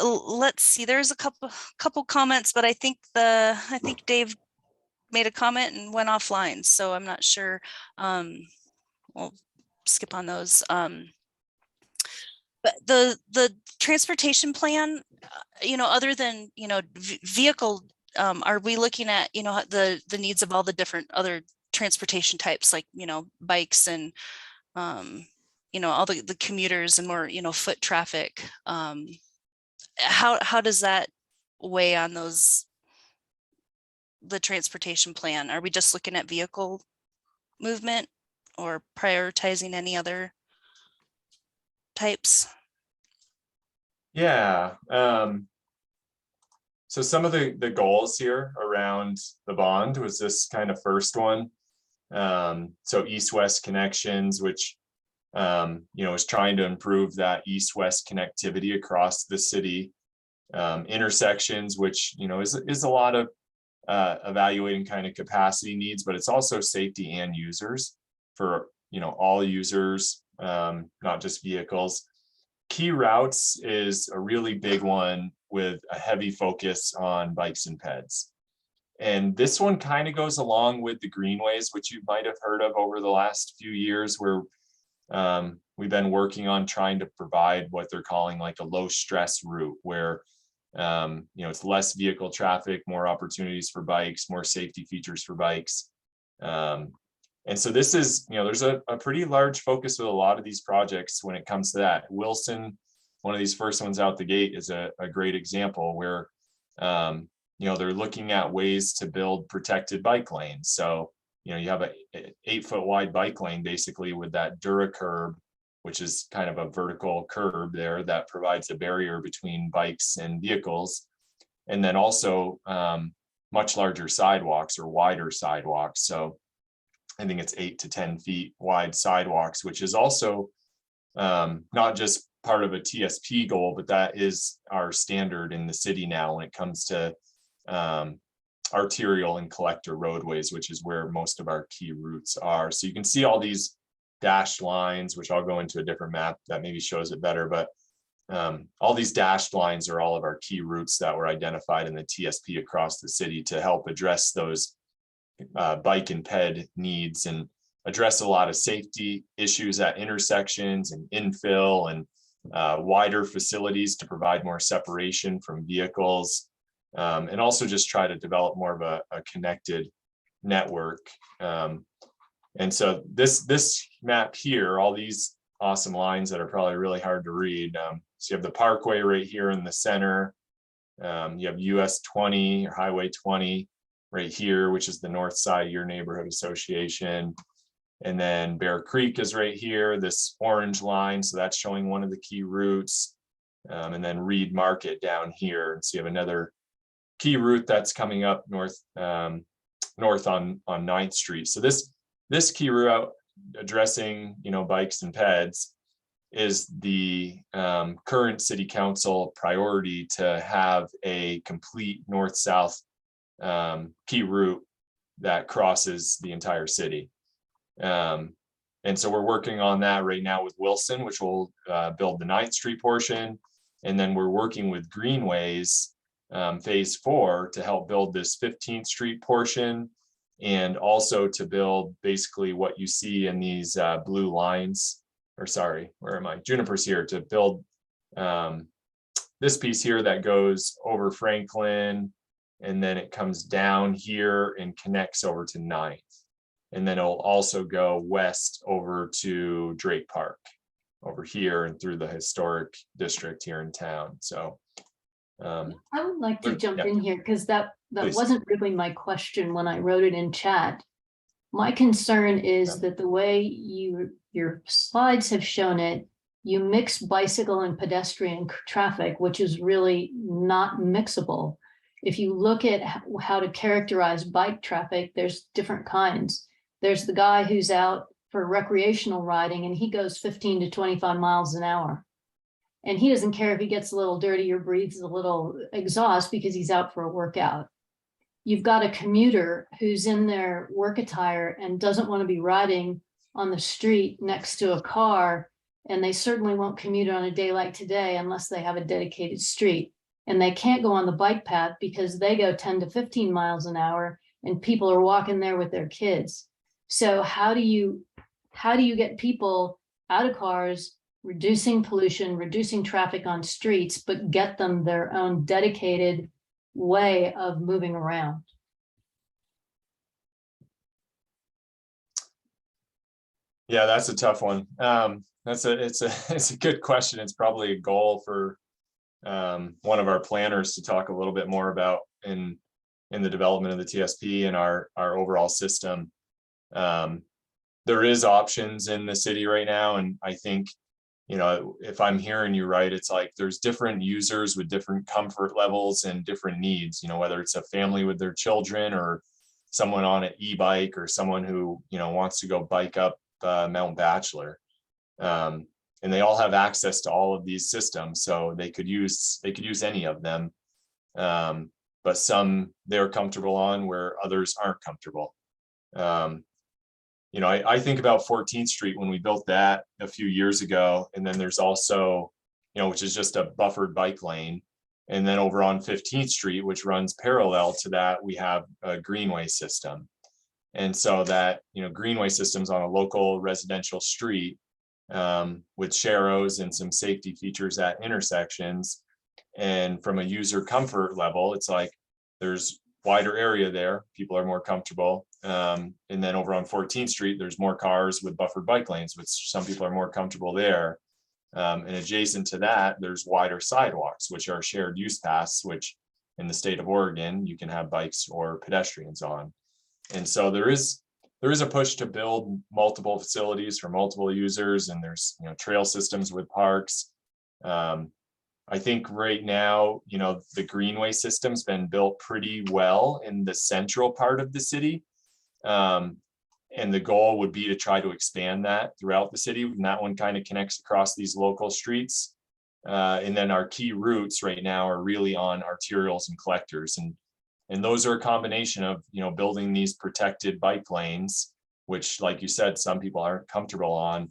Speaker 3: let's see. There's a couple comments, but I think Dave made a comment and went offline, so I'm not sure. We'll skip on those. But the transportation plan, other than, vehicle, are we looking at, the needs of all the different other transportation types, like, bikes and, all the commuters and more, foot traffic? How does that weigh on the transportation plan? Are we just looking at vehicle movement or prioritizing any other types?
Speaker 2: Yeah. So some of the goals here around the bond was this kind of first one. So east-west connections, which is trying to improve that east-west connectivity across the city. Intersections, which is a lot of evaluating kind of capacity needs, but it's also safety and users for all users, not just vehicles. Key routes is a really big one with a heavy focus on bikes and peds. And this one kind of goes along with the greenways, which you might have heard of over the last few years, where we've been working on trying to provide what they're calling like a low stress route, where it's less vehicle traffic, more opportunities for bikes, more safety features for bikes. And so this is, there's a pretty large focus with a lot of these projects when it comes to that. Wilson, one of these first ones out the gate, is a great example where, they're looking at ways to build protected bike lanes. So, you have a 8-foot wide bike lane, basically, with that DuraCurb, which is kind of a vertical curb there that provides a barrier between bikes and vehicles. And then also much larger sidewalks or wider sidewalks. So I think it's 8 to 10 feet wide sidewalks, which is also not just part of a TSP goal, but that is our standard in the city now when it comes to arterial and collector roadways, which is where most of our key routes are. So you can see all these dashed lines, which I'll go into a different map that maybe shows it better, but all these dashed lines are all of our key routes that were identified in the TSP across the city to help address those bike and ped needs and address a lot of safety issues at intersections and infill and wider facilities to provide more separation from vehicles, and also just try to develop more of a connected network. And so this map here, all these awesome lines that are probably really hard to read. So you have the Parkway right here in the center. You have US 20 or Highway 20 right here, which is the north side of your neighborhood association. And then Bear Creek is right here, this orange line. So that's showing one of the key routes. And then Reed Market down here. And so you have another key route that's coming up north on 9th Street. So this key route addressing bikes and peds is the current city council priority to have a complete north-south key route that crosses the entire city. And so we're working on that right now with Wilson, which will build the 9th Street portion. And then we're working with Greenways phase 4 to help build this 15th Street portion, and also to build basically what you see in these blue lines, or sorry, where am I? Juniper's here, to build this piece here that goes over Franklin, and then it comes down here and connects over to 9th. And then it'll also go west over to Drake Park over here and through the historic district here in town. So
Speaker 4: I would like to jump
Speaker 2: yeah.
Speaker 4: in here because that
Speaker 2: Please.
Speaker 4: wasn't really my question when I wrote it in chat. My concern is that the way your slides have shown it, you mix bicycle and pedestrian traffic, which is really not mixable. If you look at how to characterize bike traffic, there's different kinds. There's the guy who's out for recreational riding and he goes 15 to 25 miles an hour. And he doesn't care if he gets a little dirty or breathes a little exhaust because he's out for a workout. You've got a commuter who's in their work attire and doesn't want to be riding on the street next to a car. And they certainly won't commute on a day like today unless they have a dedicated street. And they can't go on the bike path because they go 10 to 15 miles an hour and people are walking there with their kids. So how do you get people out of cars, reducing pollution, reducing traffic on streets, but get them their own dedicated way of moving around?
Speaker 2: Yeah, that's a tough one. It's a good question. It's probably a goal for one of our planners to talk a little bit more about in the development of the TSP and our overall system. There is options in the city right now, and I think, you know, if I'm hearing you right, it's like there's different users with different comfort levels and different needs, you know, whether it's a family with their children or someone on an e-bike or someone who, you know, wants to go bike up Mount Bachelor. And they all have access to all of these systems, so they could use any of them. But some they're comfortable on where others aren't comfortable. You know, I think about 14th Street when we built that a few years ago, and then there's also, you know, which is just a buffered bike lane. And then over on 15th Street, which runs parallel to that, we have a greenway system. And so that, you know, greenway systems on a local residential street with sharrows and some safety features at intersections. And from a user comfort level, it's like there's wider area there, people are more comfortable. And then over on 14th Street, there's more cars with buffered bike lanes, which some people are more comfortable there. And adjacent to that, there's wider sidewalks, which are shared use paths, which in the state of Oregon, you can have bikes or pedestrians on. And so there is a push to build multiple facilities for multiple users, and there's, you know, trail systems with parks. I think right now, you know, the greenway system's been built pretty well in the central part of the city. And the goal would be to try to expand that throughout the city, and that one kind of connects across these local streets. And then our key routes right now are really on arterials and collectors, and those are a combination of, you know, building these protected bike lanes, which, like you said, some people aren't comfortable on,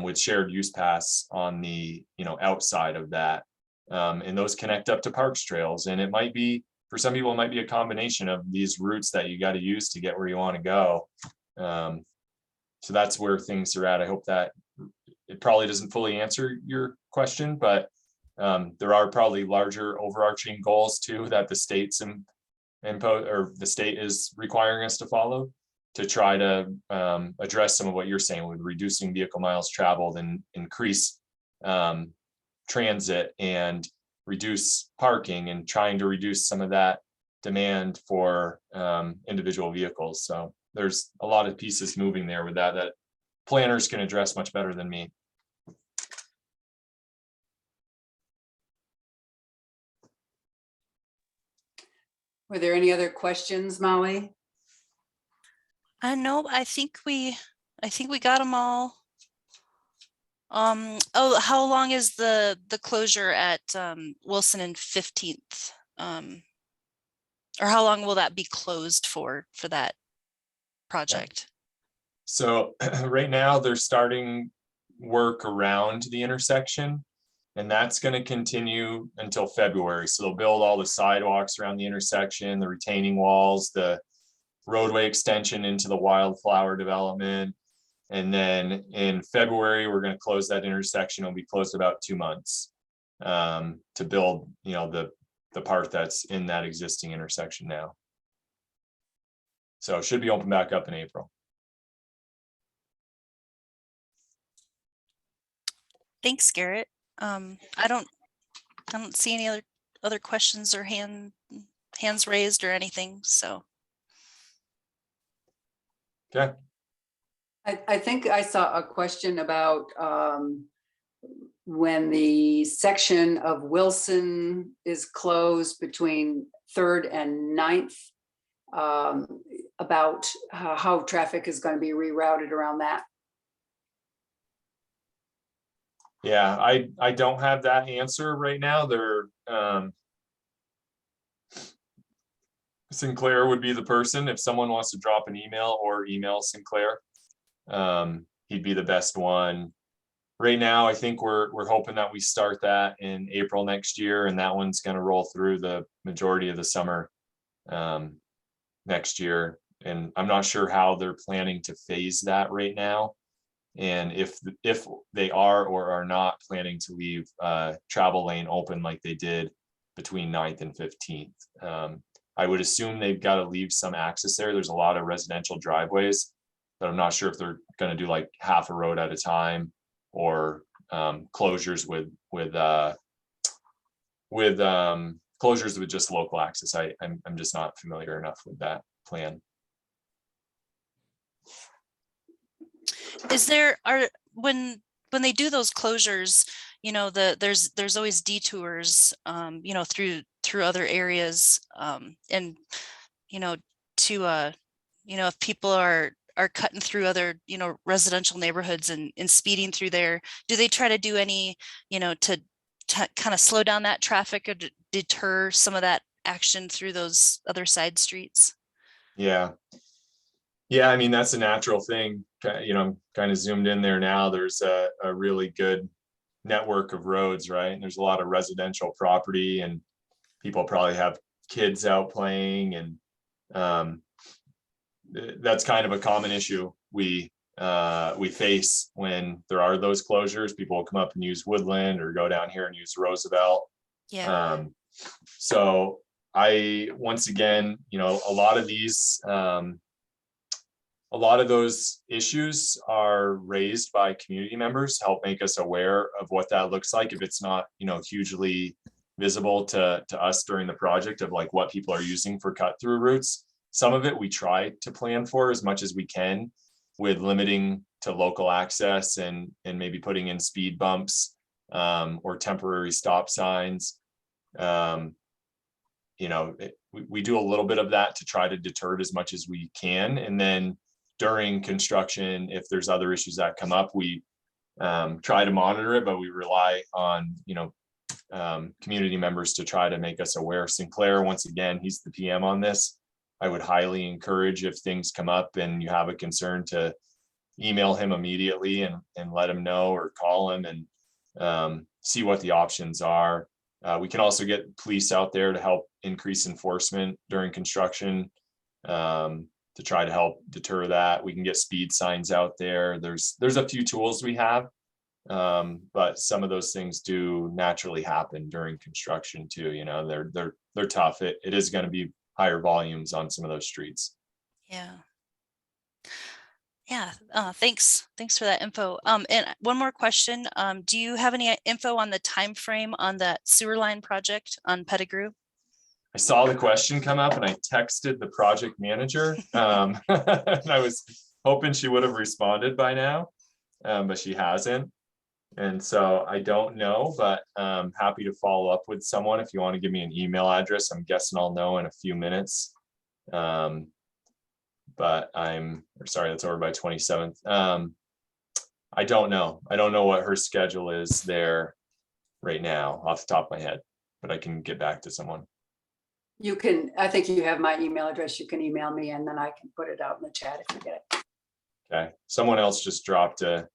Speaker 2: with shared use paths on the, you know, outside of that. And those connect up to parks trails. And it might be, for some people, it might be a combination of these routes that you got to use to get where you want to go. So that's where things are at. I hope that it probably doesn't fully answer your question, but there are probably larger overarching goals too that the state's or the state is requiring us to follow to try to address some of what you're saying with reducing vehicle miles traveled and increase transit and reduce parking and trying to reduce some of that demand for individual vehicles. So there's a lot of pieces moving there with that planners can address much better than me.
Speaker 1: Were there any other questions, Molly?
Speaker 3: No, I think we got them all. Oh, how long is the closure at Wilson and 15th? Or how long will that be closed for that project?
Speaker 2: So right now they're starting work around the intersection, and that's going to continue until February. So they'll build all the sidewalks around the intersection, the retaining walls, the roadway extension into the wildflower development. And then in February, we're going to close that intersection. It'll be closed about 2 months to build, you know, the part that's in that existing intersection now. So it should be open back up in April.
Speaker 3: Thanks, Garrett. I don't see any other questions or hands raised or anything. So.
Speaker 2: Okay.
Speaker 1: I think I saw a question about when the section of Wilson is closed between 3rd and 9th, about how traffic is going to be rerouted around that.
Speaker 2: Yeah, I don't have that answer right now. They're Sinclair would be the person. If someone wants to drop an email or email Sinclair, he'd be the best one. Right now, I think we're hoping that we start that in April next year, and that one's going to roll through the majority of the summer next year. And I'm not sure how they're planning to phase that right now. And if they are or are not planning to leave travel lane open like they did between 9th and 15th. I would assume they've got to leave some access there. There's a lot of residential driveways, but I'm not sure if they're going to do like half a road at a time or closures with closures with just local access. I'm just not familiar enough with that plan.
Speaker 3: Is there, when they do those closures, you know, there's always detours, you know, through other areas, and, you know, to, you know, if people are cutting through other, you know, residential neighborhoods and speeding through there, do they try to do any, you know, to kind of slow down that traffic or deter some of that action through those other side streets?
Speaker 2: Yeah. Yeah, I mean, that's a natural thing. You know, I'm kind of zoomed in there now. There's a really good network of roads, right? And there's a lot of residential property and people probably have kids out playing, and that's kind of a common issue we face when there are those closures. People will come up and use Woodland or go down here and use Roosevelt.
Speaker 3: Yeah.
Speaker 2: So once again, you know, a lot of those issues are raised by community members, help make us aware of what that looks like if it's not, you know, hugely visible to us during the project of like what people are using for cut through routes. Some of it we try to plan for as much as we can with limiting to local access and maybe putting in speed bumps or temporary stop signs. You know, we do a little bit of that to try to deter it as much as we can. And then during construction, if there's other issues that come up, we try to monitor it, but we rely on, you know, community members to try to make us aware. Sinclair, once again, he's the PM on this. I would highly encourage, if things come up and you have a concern, to email him immediately and let him know, or call him and see what the options are. We can also get police out there to help increase enforcement during construction, to try to help deter that. We can get speed signs out there. There's a few tools we have, but some of those things do naturally happen during construction too. You know, they're tough. It is going to be higher volumes on some of those streets.
Speaker 3: Yeah. Yeah. Thanks for that info. And one more question. Do you have any info on the time frame on that sewer line project on Pettigrew?
Speaker 2: I saw the question come up and I texted the project manager. And I was hoping she would have responded by now, but she hasn't. And so I don't know, but I'm happy to follow up with someone if you want to give me an email address. I'm guessing I'll know in a few minutes. But sorry, that's over by 27th. I don't know. I don't know what her schedule is there right now off the top of my head, but I can get back to someone.
Speaker 1: You can, I think you have my email address. You can email me and then I can put it out in the chat if you get it.
Speaker 2: Okay. Someone else just dropped a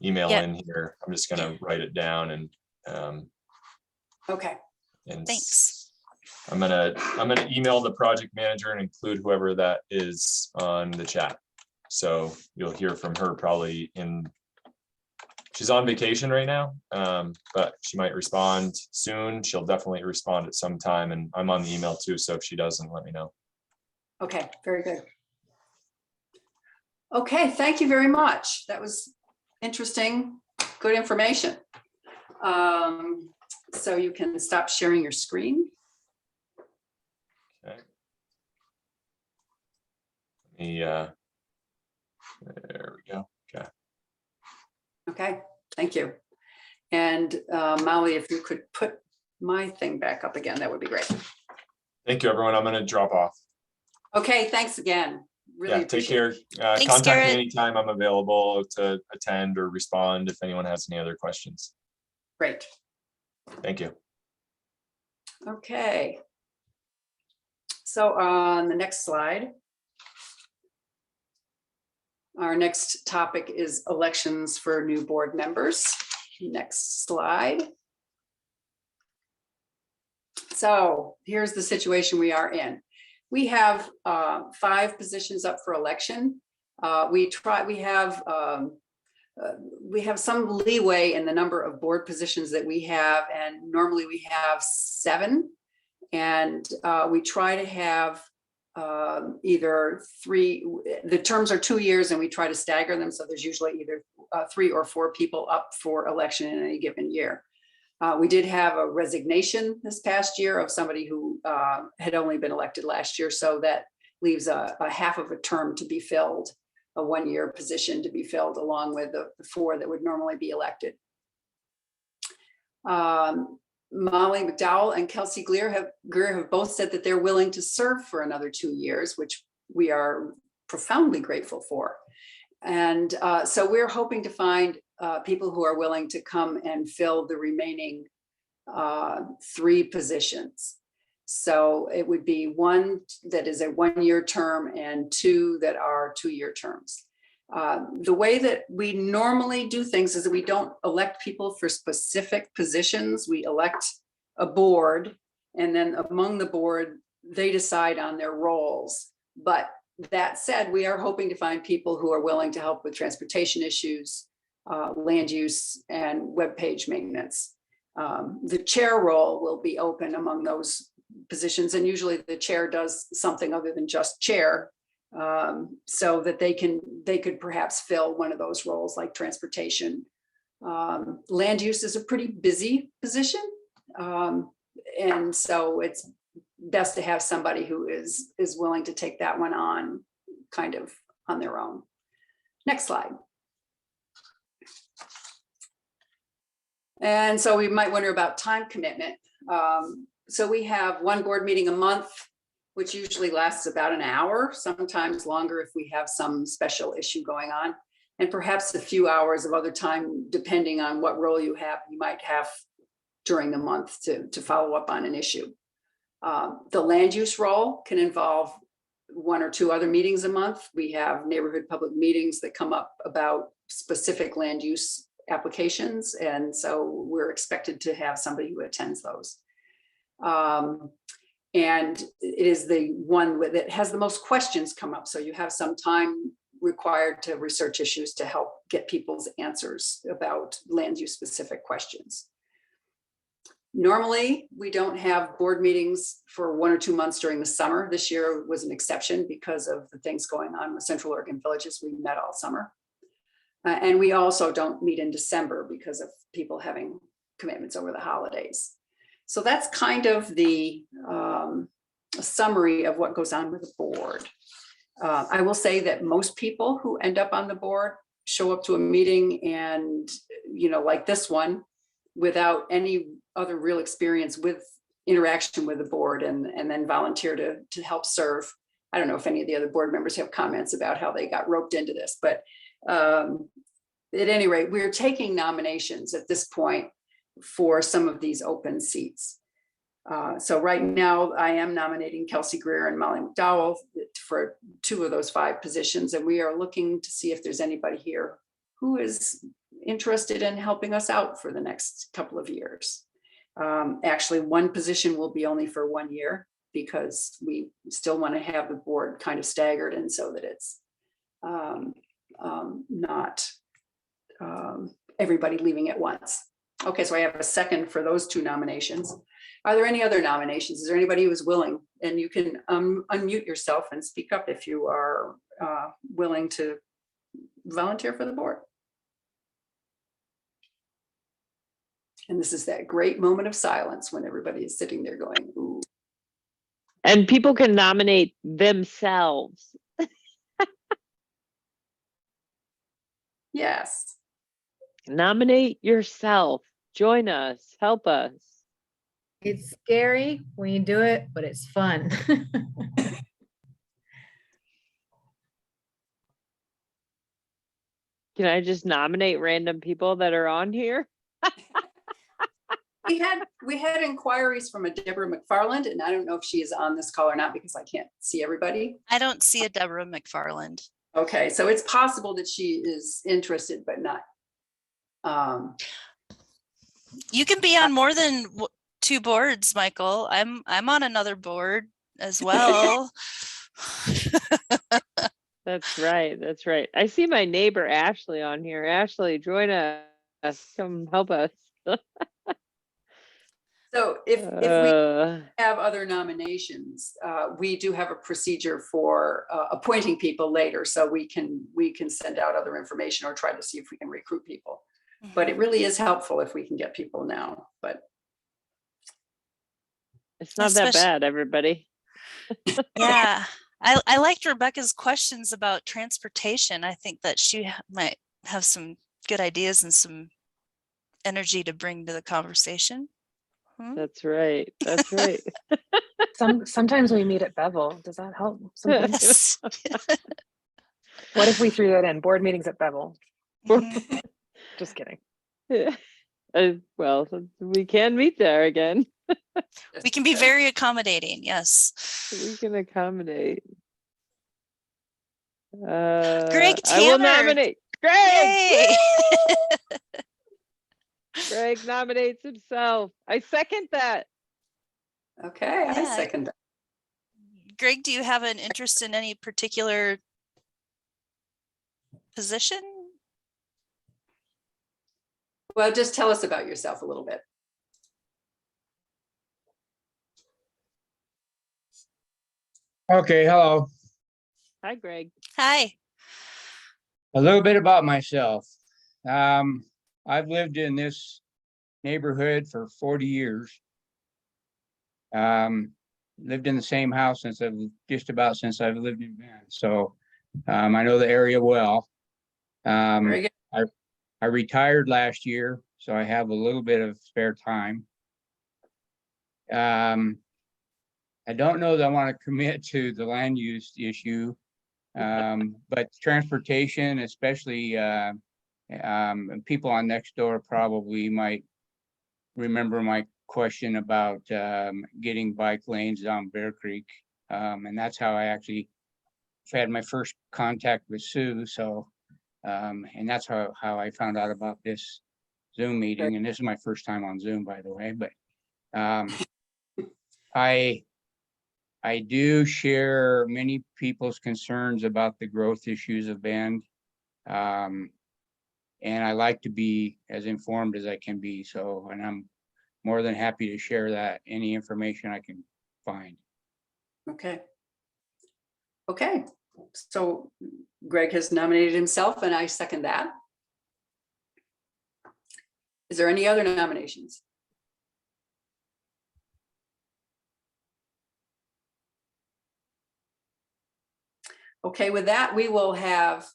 Speaker 2: email
Speaker 3: Yeah.
Speaker 2: in here. I'm just gonna write it down and
Speaker 1: Okay.
Speaker 2: and
Speaker 3: Thanks.
Speaker 2: I'm gonna email the project manager and include whoever that is on the chat. So you'll hear from her probably she's on vacation right now, but she might respond soon. She'll definitely respond at some time, and I'm on the email too. So if she doesn't, let me know.
Speaker 1: Okay, very good. Okay, thank you very much. That was interesting, good information. So you can stop sharing your screen.
Speaker 2: Okay. There we go. Okay.
Speaker 1: Okay, thank you. And Molly, if you could put my thing back up again, that would be great.
Speaker 2: Thank you, everyone. I'm gonna drop off.
Speaker 1: Okay, thanks again. Really
Speaker 2: Yeah, take
Speaker 1: appreciate it.
Speaker 2: care.
Speaker 3: Thanks,
Speaker 2: Contact
Speaker 3: Garrett.
Speaker 2: me anytime. I'm available to attend or respond if anyone has any other questions.
Speaker 1: Great.
Speaker 2: Thank you.
Speaker 1: Okay. So on the next slide, our next topic is elections for new board members. Next slide. So here's the situation we are in. We have 5 positions up for election. We have we have some leeway in the number of board positions that we have, and normally we have 7. And we try to have either 3, the terms are 2 years, and we try to stagger them. So there's usually either 3 or 4 people up for election in any given year. We did have a resignation this past year of somebody who had only been elected last year. So that leaves a half of a term to be filled, a 1-year position to be filled, along with the 4 that would normally be elected. Molly McDowell and Kelsey Greer have both said that they're willing to serve for another 2 years, which we are profoundly grateful for. And so we're hoping to find people who are willing to come and fill the remaining 3 positions. So it would be 1 that is a 1-year term and 2 that are 2-year terms. The way that we normally do things is that we don't elect people for specific positions. We elect a board, and then among the board, they decide on their roles. But that said, we are hoping to find people who are willing to help with transportation issues, land use, and web page maintenance. The chair role will be open among those positions, and usually the chair does something other than just chair, so that they could perhaps fill one of those roles, like transportation. Land use is a pretty busy position, and so it's best to have somebody who is willing to take that one on kind of on their own. Next slide. And so we might wonder about time commitment. So we have 1 board meeting a month, which usually lasts about an hour, sometimes longer if we have some special issue going on, and perhaps a few hours of other time, depending on what role you might have during the month to follow up on an issue. The land use role can involve 1 or 2 other meetings a month. We have neighborhood public meetings that come up about specific land use applications, and so we're expected to have somebody who attends those. And it is the one that has the most questions come up. So you have some time required to research issues to help get people's answers about land use specific questions. Normally, we don't have board meetings for 1 or 2 months during the summer. This year was an exception because of the things going on with Central Oregon Villages. We met all summer. And we also don't meet in December because of people having commitments over the holidays. So that's kind of the summary of what goes on with the board. I will say that most people who end up on the board show up to a meeting and, like this one, without any other real experience with interaction with the board, and then volunteer to help serve. I don't know if any of the other board members have comments about how they got roped into this, but at any rate, we're taking nominations at this point for some of these open seats. So right now I am nominating Kelsey Greer and Molly McDowell for 2 of those 5 positions. And we are looking to see if there's anybody here who is interested in helping us out for the next couple of years. Actually, 1 position will be only for 1 year because we still want to have the board kind of staggered, and so that it's not everybody leaving at once. Okay, so I have a second for those 2 nominations. Are there any other nominations? Is there anybody who is willing? And you can unmute yourself and speak up if you are willing to volunteer for the board. And this is that great moment of silence when everybody is sitting there going, ooh.
Speaker 5: And people can nominate themselves.
Speaker 1: Yes.
Speaker 5: Nominate yourself. Join us. Help us.
Speaker 6: It's scary when you do it, but it's fun.
Speaker 5: Can I just nominate random people that are on here?
Speaker 1: We had inquiries from a Deborah McFarland, and I don't know if she is on this call or not because I can't see everybody.
Speaker 3: I don't see a Deborah McFarland.
Speaker 1: Okay, so it's possible that she is interested, but not.
Speaker 3: You can be on more than 2 boards, Michael. I'm on another board as well.
Speaker 5: That's right. That's right. I see my neighbor Ashley on here. Ashley, join us. Come help us.
Speaker 1: So if we
Speaker 5: Uh,
Speaker 1: have other nominations, we do have a procedure for appointing people later, so we can send out other information or try to see if we can recruit people. But it really is helpful if we can get people now, but
Speaker 5: it's not that
Speaker 3: Especially-
Speaker 5: bad, everybody.
Speaker 3: Yeah, I liked Rebecca's questions about transportation. I think that she might have some good ideas and some energy to bring to the conversation.
Speaker 5: That's right. That's right.
Speaker 7: Sometimes we meet at Bevel. Does that help? Sometimes?
Speaker 3: Yes.
Speaker 7: What if we threw that in? Board meetings at Bevel.
Speaker 3: Mhm.
Speaker 7: Just kidding.
Speaker 5: Well, we can meet there again.
Speaker 3: We can be very accommodating, yes.
Speaker 5: We can accommodate.
Speaker 3: Greg
Speaker 5: I will
Speaker 3: Tanner.
Speaker 5: nominate Greg.
Speaker 3: Yay!
Speaker 5: Greg nominates himself. I second that.
Speaker 1: okay, I
Speaker 3: Yeah.
Speaker 1: second that.
Speaker 3: Greg, do you have an interest in any particular position?
Speaker 1: Well, just tell us about yourself a little bit.
Speaker 8: Okay, hello.
Speaker 5: Hi, Greg.
Speaker 3: Hi.
Speaker 8: A little bit about myself. I've lived in this neighborhood for 40 years. Lived in the same house since I've lived in Bend. So I know the area well.
Speaker 1: Very good.
Speaker 8: I retired last year, so I have a little bit of spare time. I don't know that I want to commit to the land use issue. But transportation, especially people on next door probably might remember my question about getting bike lanes down Bear Creek. And that's how I actually had my first contact with Sue. So and that's how I found out about this Zoom meeting. And this is my first time on Zoom, by the way, but I do share many people's concerns about the growth issues of Bend. And I like to be as informed as I can be. So, and I'm more than happy to share that, any information I can find.
Speaker 1: Okay. Okay, so Greg has nominated himself and I second that. Is there any other nominations? Okay, with that, we will have,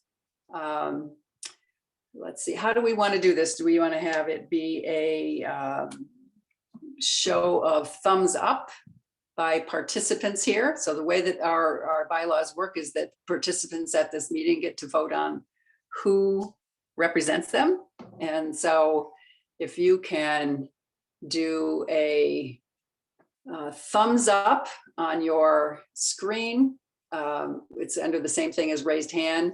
Speaker 1: let's see, how do we want to do this? Do we want to have it be a show of thumbs up by participants here? So the way that our bylaws work is that participants at this meeting get to vote on who represents them. And so if you can do a thumbs up on your screen, it's under the same thing as raised hand.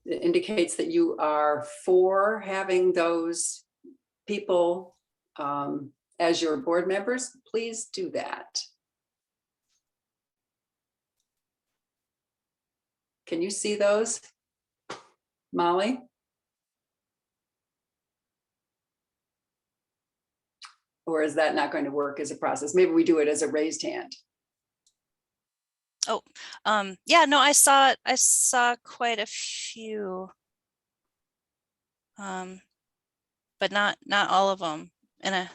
Speaker 1: It indicates that you are for having those people as your board members. Please do that. Can you see those, Molly? Or is that not going to work as a process? Maybe we do it as a raised hand.
Speaker 3: Oh, yeah, no, I saw quite a few. But not all of them. And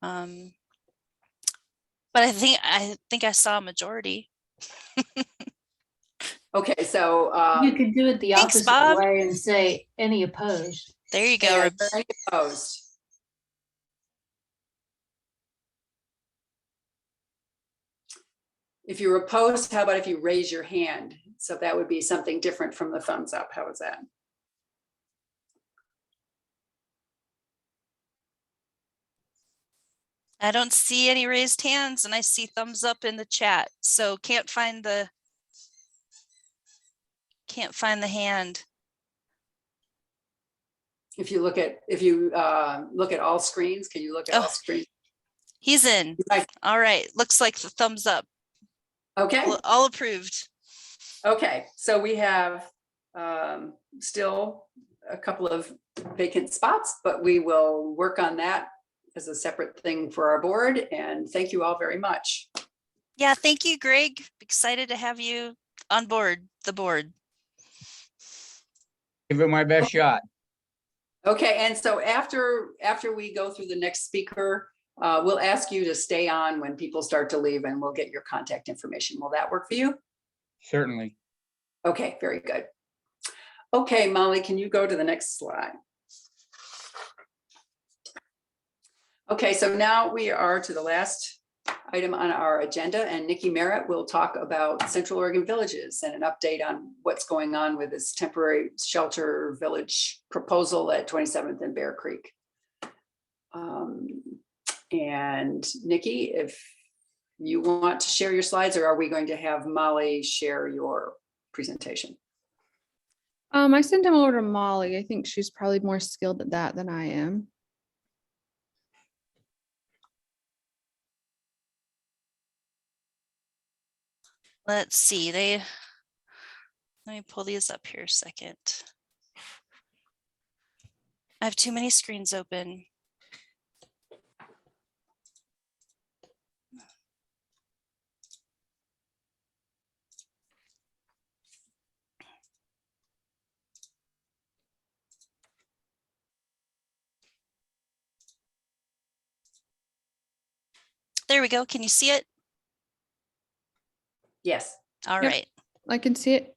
Speaker 3: but I think I saw a majority.
Speaker 1: Okay, so
Speaker 4: You could do it the
Speaker 3: Thanks,
Speaker 4: opposite
Speaker 3: Bob.
Speaker 4: way and say any opposed.
Speaker 3: There you go.
Speaker 1: yeah,
Speaker 3: Reb-
Speaker 1: very opposed. If you're opposed, how about if you raise your hand? So that would be something different from the thumbs up. How is that?
Speaker 3: I don't see any raised hands and I see thumbs up in the chat. So can't find the hand.
Speaker 1: If you look at all screens, can you look at all
Speaker 3: Oh.
Speaker 1: screens?
Speaker 3: He's in.
Speaker 1: Right.
Speaker 3: All right. Looks like the thumbs up.
Speaker 1: Okay,
Speaker 3: All approved.
Speaker 1: Okay, so we have still a couple of vacant spots, but we will work on that as a separate thing for our board. And thank you all very much.
Speaker 3: Yeah, thank you, Greg. Excited to have you on board the board.
Speaker 8: Give it my best shot.
Speaker 1: Okay, and so after we go through the next speaker, we'll ask you to stay on when people start to leave, and we'll get your contact information. Will that work for you?
Speaker 8: Certainly.
Speaker 1: Okay, very good. Okay, Molly, can you go to the next slide? Okay, so now we are to the last item on our agenda, and Nikki Merritt will talk about Central Oregon Villages and an update on what's going on with this temporary shelter village proposal at 27th and Bear Creek. And Nikki, if you want to share your slides, or are we going to have Molly share your presentation?
Speaker 9: I sent him over to Molly. I think she's probably more skilled at that than I am.
Speaker 3: Let's see, let me pull these up here a second. I have too many screens open. There we go. Can you see it?
Speaker 1: Yes.
Speaker 3: All
Speaker 9: Yep.
Speaker 3: right.
Speaker 9: I can see it.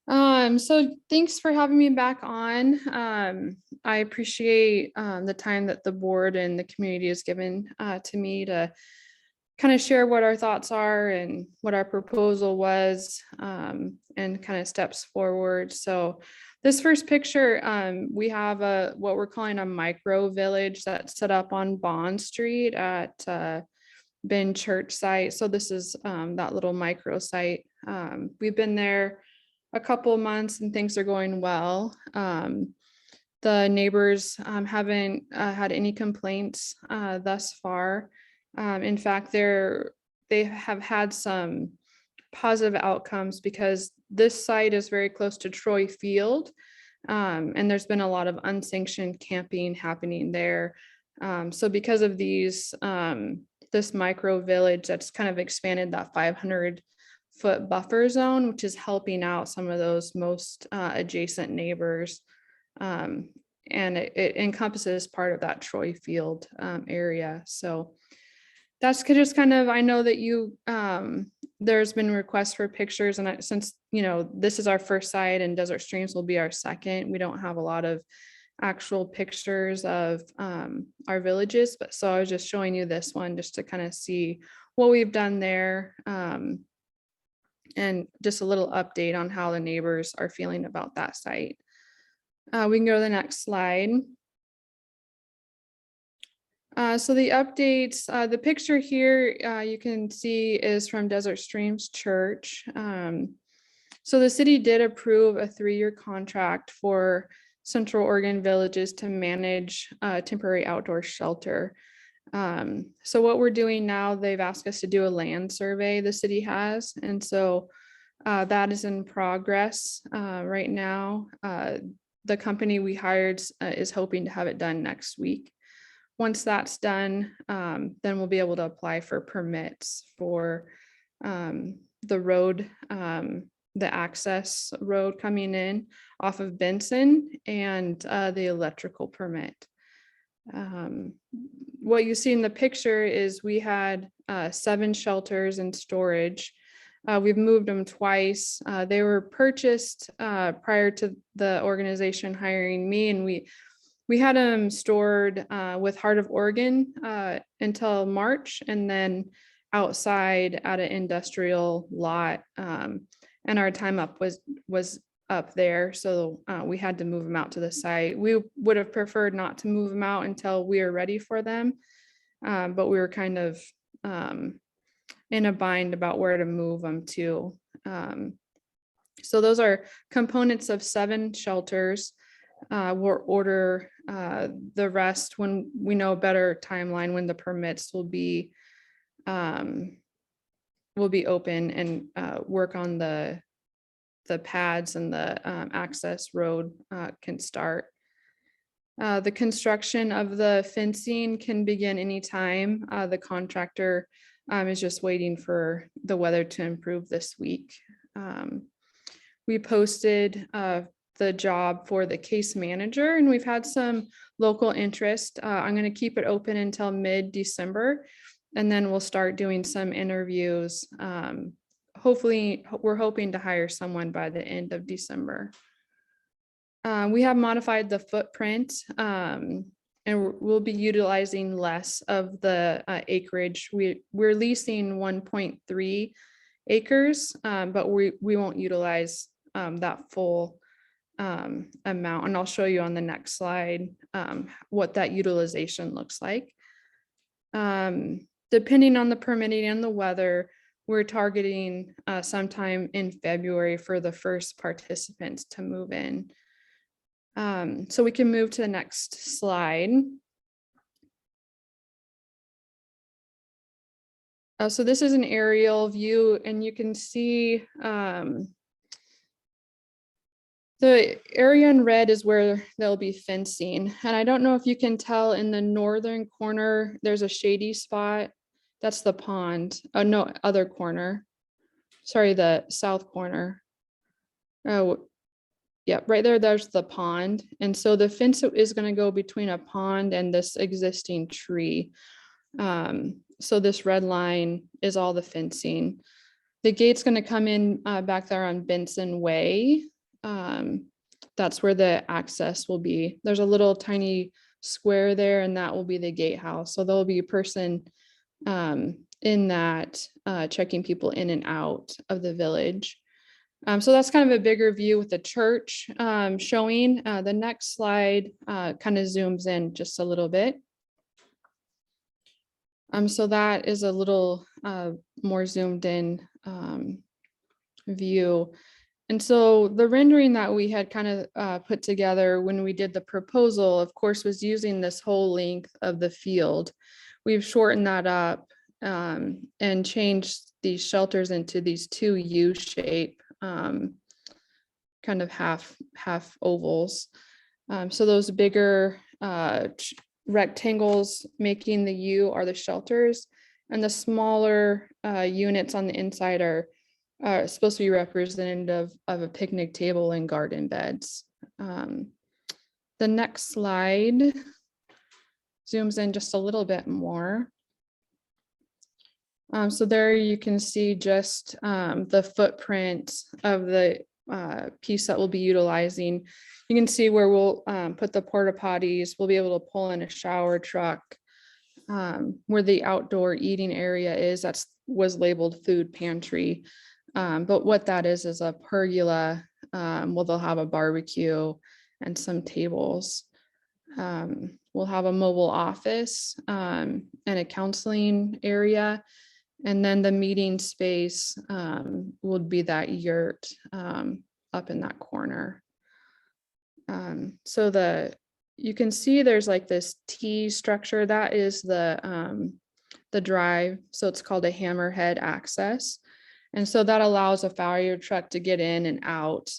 Speaker 9: So thanks for having me back on. I appreciate the time that the board and the community has given to me to kind of share what our thoughts are and what our proposal was, and kind of steps forward. So this first picture, we have what we're calling a micro village that's set up on Bond Street at Ben Church site. So this is that little micro site. We've been there a couple of months and things are going well. The neighbors haven't had any complaints thus far. In fact, they have had some positive outcomes because this site is very close to Troy Field, and there's been a lot of unsanctioned camping happening there. So because of these, this micro village that's kind of expanded that 500-foot buffer zone, which is helping out some of those most adjacent neighbors. And it encompasses part of that Troy Field area. So that's just kind of, I know that you, there's been requests for pictures, and since, this is our first site and Desert Streams will be our second, we don't have a lot of actual pictures of our villages, but so I was just showing you this one just to kind of see what we've done there, and just a little update on how the neighbors are feeling about that site. We can go to the next slide. So the updates, the picture here you can see is from Desert Streams Church. So the city did approve a 3-year contract for Central Oregon Villages to manage temporary outdoor shelter. So what we're doing now, they've asked us to do a land survey, the city has, and so that is in progress right now. The company we hired is hoping to have it done next week. Once that's done, then we'll be able to apply for permits for the road, the access road coming in off of Benson, and the electrical permit. What you see in the picture is we had 7 shelters in storage. We've moved them twice. They were purchased prior to the organization hiring me, and we had them stored with Heart of Oregon until March, and then outside at an industrial lot. And our time up was up there, so we had to move them out to the site. We would have preferred not to move them out until we are ready for them, but we were kind of in a bind about where to move them to. So those are components of 7 shelters. We'll order the rest when we know a better timeline, when the permits will be open, and work on the the pads and the access road can start. The construction of the fencing can begin anytime. The contractor is just waiting for the weather to improve this week. We posted the job for the case manager, and we've had some local interest. I'm going to keep it open until mid-December, and then we'll start doing some interviews. Hopefully, we're hoping to hire someone by the end of December. We have modified the footprint, and we'll be utilizing less of the acreage. We're leasing 1.3 acres, but we won't utilize that full amount. And I'll show you on the next slide what that utilization looks like. Depending on the permitting and the weather, we're targeting sometime in February for the first participants to move in. So we can move to the next slide. So this is an aerial view, and you can see the area in red is where there'll be fencing. And I don't know if you can tell in the northern corner, there's a shady spot. That's the pond. Oh, no, other corner. Sorry, the south corner. Oh, yeah, right there, there's the pond. And so the fence is going to go between a pond and this existing tree. So this red line is all the fencing. The gate's going to come in back there on Benson Way. That's where the access will be. There's a little tiny square there, and that will be the gatehouse. So there'll be a person in that checking people in and out of the village. So that's kind of a bigger view with the church showing. The next slide kind of zooms in just a little bit. So that is a little more zoomed in view. And so the rendering that we had kind of put together when we did the proposal, of course, was using this whole length of the field. We've shortened that up and changed these shelters into these two U-shape kind of half ovals. So those bigger rectangles making the U are the shelters, and the smaller units on the inside are supposed to be representative of a picnic table and garden beds. The next slide zooms in just a little bit more. So there you can see just the footprint of the piece that we'll be utilizing. You can see where we'll put the porta potties. We'll be able to pull in a shower truck. Where the outdoor eating area is, was labeled food pantry. But what that is a pergola. Well, they'll have a barbecue and some tables. We'll have a mobile office and a counseling area. And then the meeting space would be that yurt up in that corner. So you can see there's like this T structure. That is the drive. So it's called a hammerhead access. And so that allows a fire truck to get in and out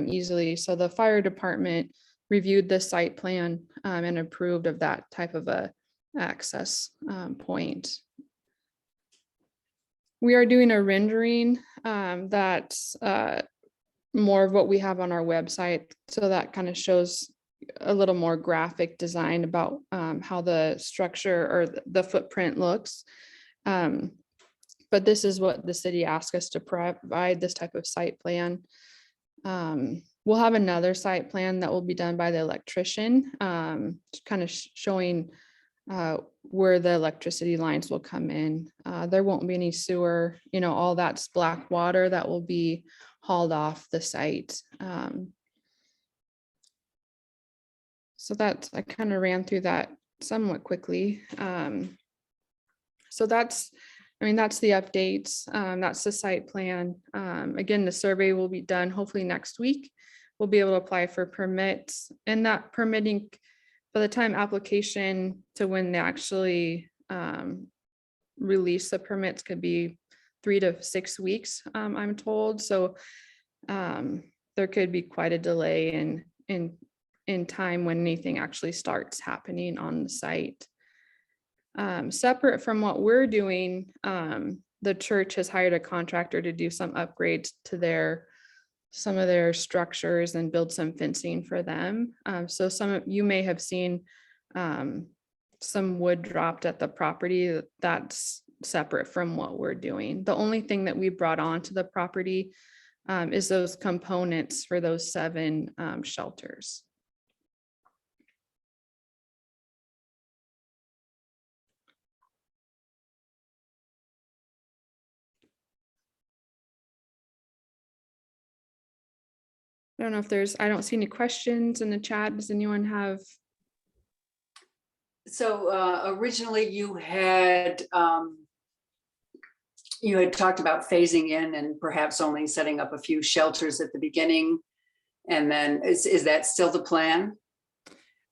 Speaker 9: easily. So the fire department reviewed the site plan and approved of that type of a access point. We are doing a rendering that's more of what we have on our website. So that kind of shows a little more graphic design about how the structure or the footprint looks. But this is what the city asked us to provide, this type of site plan. We'll have another site plan that will be done by the electrician, kind of showing where the electricity lines will come in. There won't be any sewer, all that's black water that will be hauled off the site. So I kind of ran through that somewhat quickly. So that's the updates. That's the site plan. Again, the survey will be done hopefully next week. We'll be able to apply for permits, and that permitting, by the time application to when they actually release the permits, could be 3 to 6 weeks, I'm told. So there could be quite a delay in time when anything actually starts happening on the site. Separate from what we're doing, the church has hired a contractor to do some upgrades to some of their structures and build some fencing for them. So some of you may have seen some wood dropped at the property. That's separate from what we're doing. The only thing that we brought onto the property is those components for those 7 shelters. I don't know if I don't see any questions in the chat. Does anyone have?
Speaker 1: So originally you had talked about phasing in and perhaps only setting up a few shelters at the beginning. And then is that still the plan?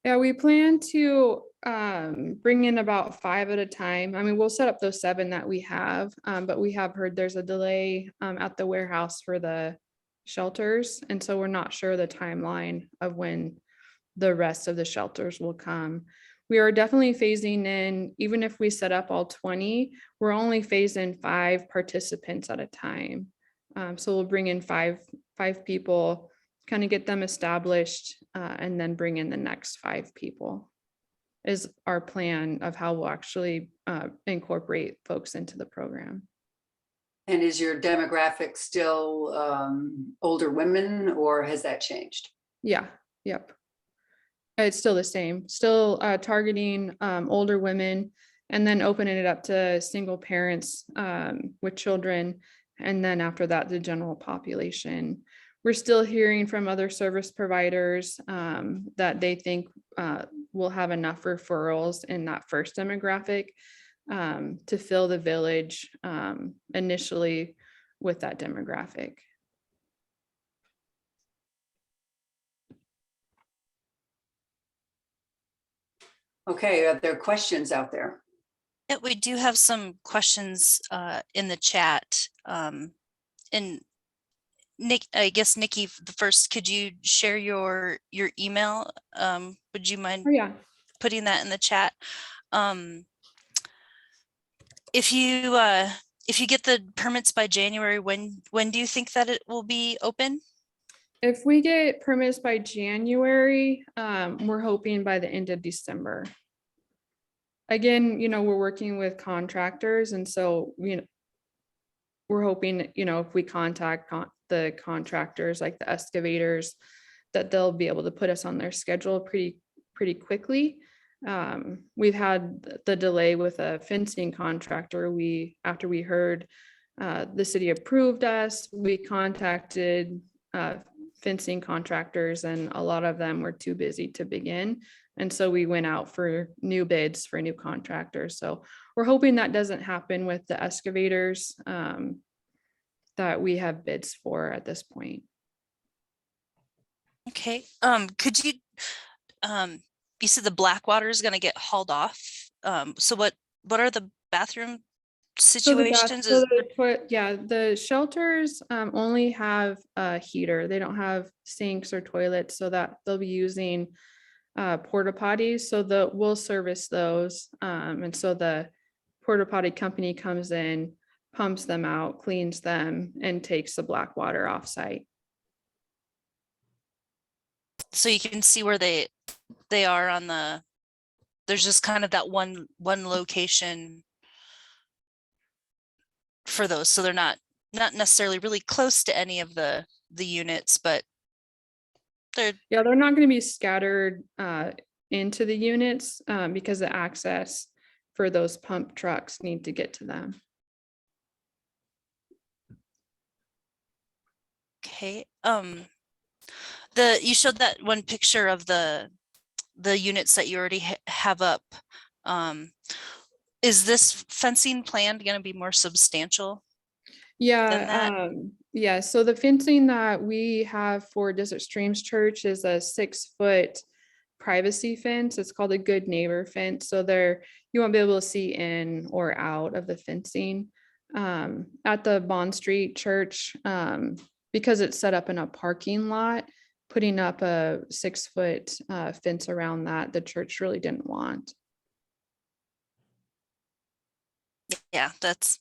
Speaker 9: Yeah, we plan to bring in about 5 at a time. I mean, we'll set up those 7 that we have, but we have heard there's a delay at the warehouse for the shelters. And so we're not sure the timeline of when the rest of the shelters will come. We are definitely phasing in, even if we set up all 20, we're only phasing 5 participants at a time. So we'll bring in five people, kind of get them established, and then bring in the next 5 people is our plan of how we'll actually incorporate folks into the program.
Speaker 1: And is your demographic still older women, or has that changed?
Speaker 9: Yeah, yep. It's still the same, still targeting older women, and then opening it up to single parents with children. And then after that, the general population. We're still hearing from other service providers that they think we'll have enough referrals in that first demographic to fill the village initially with that demographic.
Speaker 1: Okay, are there questions out there?
Speaker 3: Yeah, we do have some questions in the chat. And Nick, I guess Nikki, the first, could you share your email? Would you mind
Speaker 9: Oh, yeah.
Speaker 3: putting that in the chat? If you get the permits by January, when do you think that it will be open?
Speaker 9: If we get permits by January, we're hoping by the end of December. Again, we're working with contractors, and so, we're hoping, if we contact the contractors like the excavators, that they'll be able to put us on their schedule pretty quickly. We've had the delay with a fencing contractor. After we heard the city approved us, we contacted fencing contractors, and a lot of them were too busy to begin. And so we went out for new bids for new contractors. So we're hoping that doesn't happen with the excavators that we have bids for at this point.
Speaker 3: Okay. Could you you said the Blackwater is going to get hauled off. So what are the bathroom situations?
Speaker 9: The shelters only have a heater. They don't have sinks or toilets, so that they'll be using porta potties. So we'll service those. And so the porta potty company comes in, pumps them out, cleans them, and takes the Blackwater off site.
Speaker 3: So you can see where they are on there's just kind of that one location for those. So they're not necessarily really close to any of the units, but they're
Speaker 9: not going to be scattered into the units because the access for those pump trucks need to get to them.
Speaker 3: Okay. You showed that one picture of the units that you already have up. Is this fencing planned going to be more substantial?
Speaker 9: Yeah, yeah. So the fencing that we have for Desert Streams Church is a 6-foot privacy fence. It's called a good neighbor fence. So you won't be able to see in or out of the fencing. At the Bond Street Church, because it's set up in a parking lot, putting up a 6-foot fence around that, the church really didn't want.
Speaker 3: Yeah, that's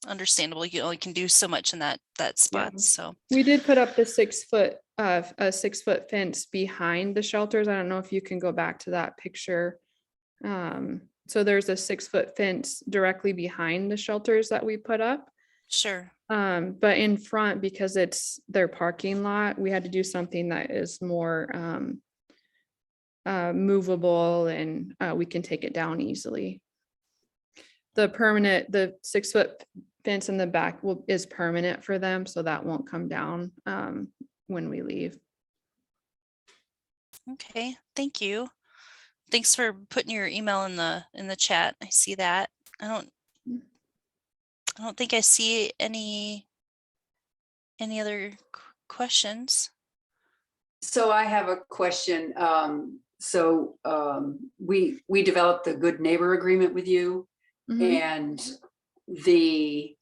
Speaker 3: understandable. You only can do so much in that spot.
Speaker 9: Yeah.
Speaker 3: So
Speaker 9: We did put up the 6-foot, a 6-foot fence behind the shelters. I don't know if you can go back to that picture. So there's a 6-foot fence directly behind the shelters that we put up.
Speaker 3: sure.
Speaker 9: But in front, because it's their parking lot, we had to do something that is more movable, and we can take it down easily. The 6-foot fence in the back is permanent for them, so that won't come down when we leave.
Speaker 3: Okay, thank you. Thanks for putting your email in the chat. I see that. I don't think I see any other questions.
Speaker 1: So I have a question. We developed the good neighbor agreement with you,
Speaker 9: Mhm.
Speaker 1: and the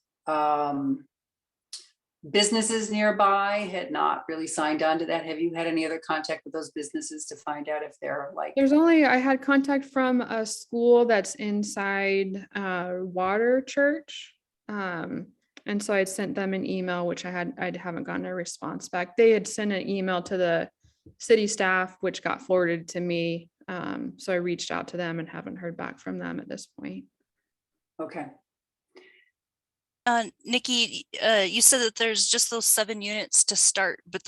Speaker 1: businesses nearby had not really signed on to that. Have you had any other contact with those businesses to find out if they're like?
Speaker 9: I had contact from a school that's inside Water Church. And so I'd sent them an email, which I haven't gotten a response back. They had sent an email to the city staff, which got forwarded to me. So I reached out to them and haven't heard back from them at this point.
Speaker 1: Okay.
Speaker 3: Nikki, you said that there's just those 7 units to start, but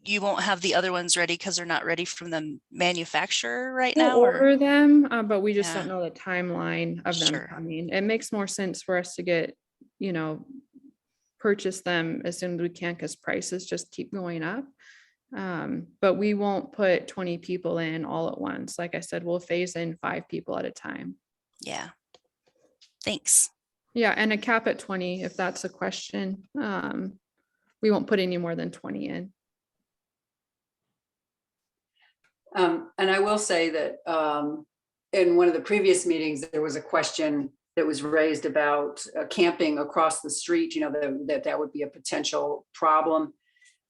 Speaker 3: you won't have the other ones ready because they're not ready from the manufacturer right
Speaker 9: We'll
Speaker 3: now, or?
Speaker 9: order them, but we just
Speaker 3: Yeah.
Speaker 9: don't know the timeline of them
Speaker 3: Sure.
Speaker 9: coming. It makes more sense for us to get, purchase them as soon as we can, because prices just keep going up. But we won't put 20 people in all at once. Like I said, we'll phase in 5 people at a time.
Speaker 3: Yeah. Thanks.
Speaker 9: Yeah, and a cap at 20, if that's a question. We won't put any more than 20 in.
Speaker 1: And I will say that in one of the previous meetings, there was a question that was raised about camping across the street, that would be a potential problem.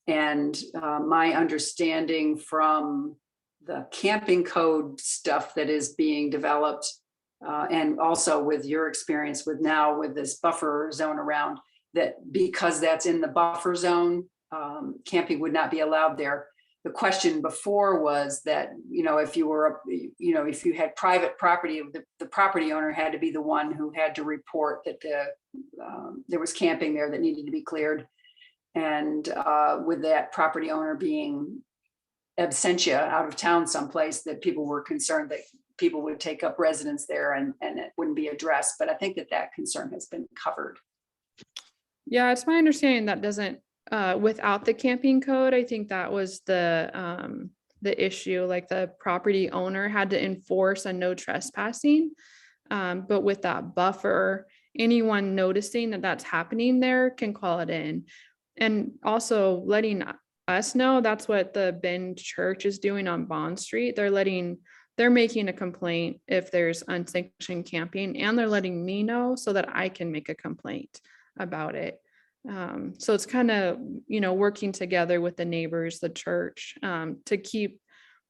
Speaker 1: And my understanding from the camping code stuff that is being developed, and also with your experience with this buffer zone around, that because that's in the buffer zone, camping would not be allowed there. The question before was that, if you had private property, the property owner had to be the one who had to report that there was camping there that needed to be cleared. And with that property owner being absentia, out of town someplace, that people were concerned that people would take up residence there and it wouldn't be addressed. But I think that concern has been covered.
Speaker 9: Yeah, it's my understanding that doesn't, without the camping code, I think that was the issue, like the property owner had to enforce a no trespassing. But with that buffer, anyone noticing that that's happening there can call it in. And also letting us know, that's what the Bend Church is doing on Bond Street. They're making a complaint if there's unsanctioned camping, and they're letting me know so that I can make a complaint about it. So it's kind of, working together with the neighbors, the church, to keep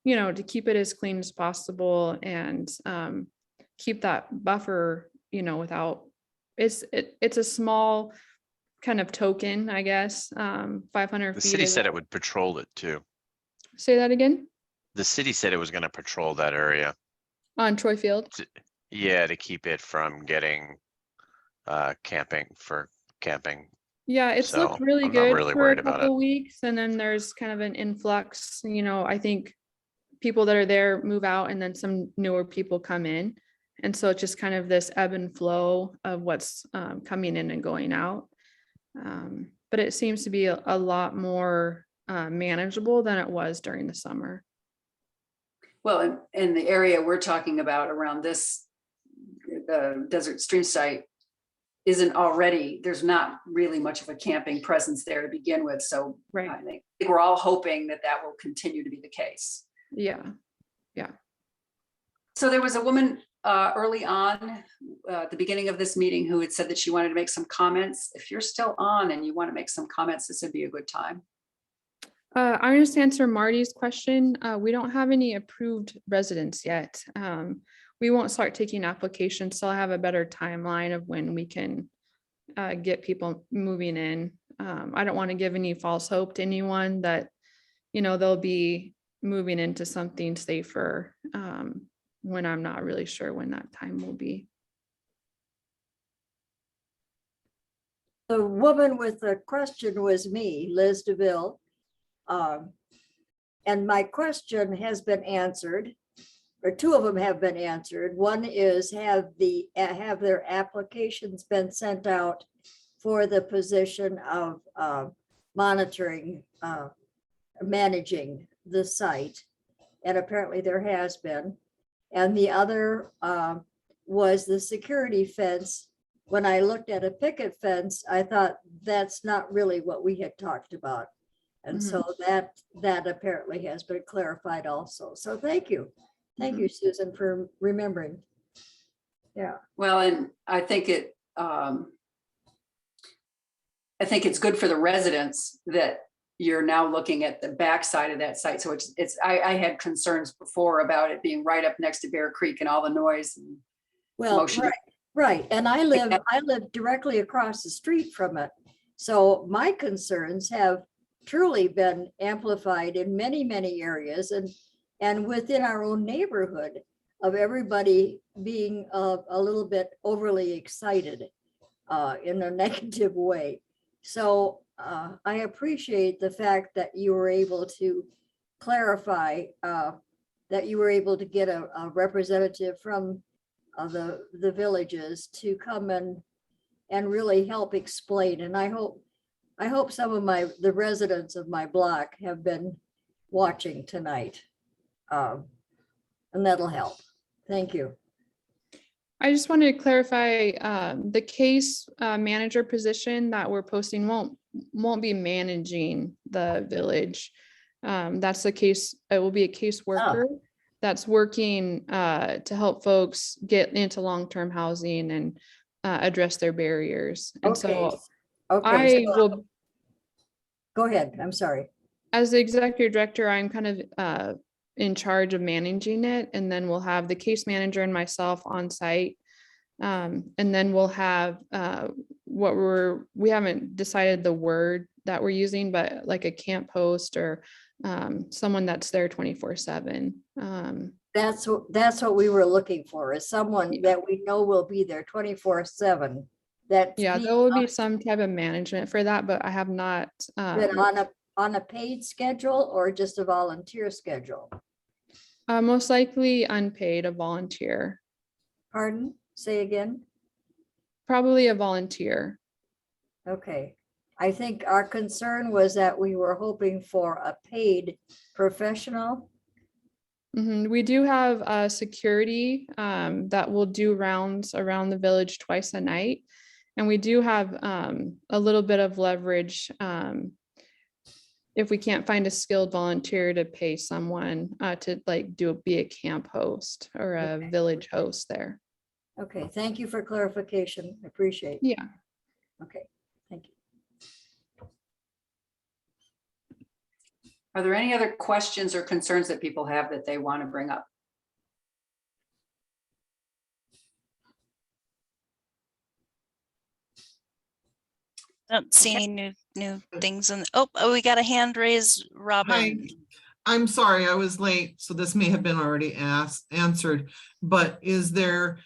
Speaker 9: it as clean as possible, and keep that buffer, without, it's a small kind of token, I guess. 500
Speaker 10: The
Speaker 9: feet.
Speaker 10: city
Speaker 9: is
Speaker 10: said
Speaker 9: a-
Speaker 10: it would patrol it too.
Speaker 9: Say that again?
Speaker 10: The city said it was gonna patrol that area.
Speaker 9: On Troy Field?
Speaker 10: Yeah, to keep it from getting camping.
Speaker 9: Yeah, it's
Speaker 10: So,
Speaker 9: looked really
Speaker 10: I'm not
Speaker 9: good
Speaker 10: really
Speaker 9: for
Speaker 10: worried
Speaker 9: a
Speaker 10: about
Speaker 9: couple weeks, and then there's kind of an influx, I think people that are there move out, and then some newer people come in. And so it's just kind of this ebb and flow of what's coming in and going out. But it seems to be a lot more manageable than it was during the summer.
Speaker 1: Well, in the area we're talking about around the Desert Stream site there's not really much of a camping presence there to begin with. So
Speaker 9: Right.
Speaker 1: I think we're all hoping that will continue to be the case.
Speaker 9: Yeah.
Speaker 1: So there was a woman early on, at the beginning of this meeting, who had said that she wanted to make some comments. If you're still on and you want to make some comments, this would be a good time.
Speaker 9: I just answer Marty's question. We don't have any approved residents yet. We won't start taking applications till I have a better timeline of when we can get people moving in. I don't want to give any false hope to anyone that, they'll be moving into something safer when I'm not really sure when that time will be.
Speaker 11: The woman with the question was me, Liz DeVille. And my question has been answered, or two of them have been answered. One is, have their applications been sent out for the position of monitoring, managing the site? And apparently there has been. And the other was the security fence. When I looked at a picket fence, I thought that's not really what we had talked about. And so that apparently has been clarified also. So thank you. Thank you, Susan, for remembering. Yeah.
Speaker 1: Well, and I think it's good for the residents that you're now looking at the backside of that site. So I had concerns before about it being right up next to Bear Creek and all the noise. And
Speaker 11: well,
Speaker 1: motion.
Speaker 11: right. And I live directly across the street from it. So my concerns have truly been amplified in many, many areas and within our own neighborhood, of everybody being a little bit overly excited in a negative way. So I appreciate the fact that you were able to clarify, that you were able to get a representative from the villages to come and really help explain. And I hope some of the residents of my block have been watching tonight. And that'll help. Thank you.
Speaker 9: I just wanted to clarify, the case manager position that we're posting won't be managing the village. That's the case. It will be a case worker that's working to help folks get into long-term housing and address their barriers. And so I will
Speaker 11: go ahead. I'm sorry.
Speaker 9: As the executive director, I'm kind of in charge of managing it, and then we'll have the case manager and myself on site. And then we'll have we haven't decided the word that we're using, but like a camp host or someone that's there 24/7.
Speaker 11: That's what we were looking for, is someone that we know will be there 24/7. There
Speaker 9: will be some type of management for that, but I have not
Speaker 11: on a paid schedule or just a volunteer schedule.
Speaker 9: Most likely unpaid, a volunteer.
Speaker 11: Pardon? Say again.
Speaker 9: Probably a volunteer.
Speaker 11: Okay. I think our concern was that we were hoping for a paid professional.
Speaker 9: We do have security that will do rounds around the village twice a night. And we do have a little bit of leverage if we can't find a skilled volunteer to pay someone to be a camp host or a village host there.
Speaker 11: Okay, thank you for clarification. I appreciate it.
Speaker 9: Yeah.
Speaker 11: Okay, thank you.
Speaker 1: Are there any other questions or concerns that people have that they want to bring up?
Speaker 3: I don't see any new things. And we got a hand raised, Robin.
Speaker 12: Hi. I'm sorry I was late, so this may have been already answered, but is there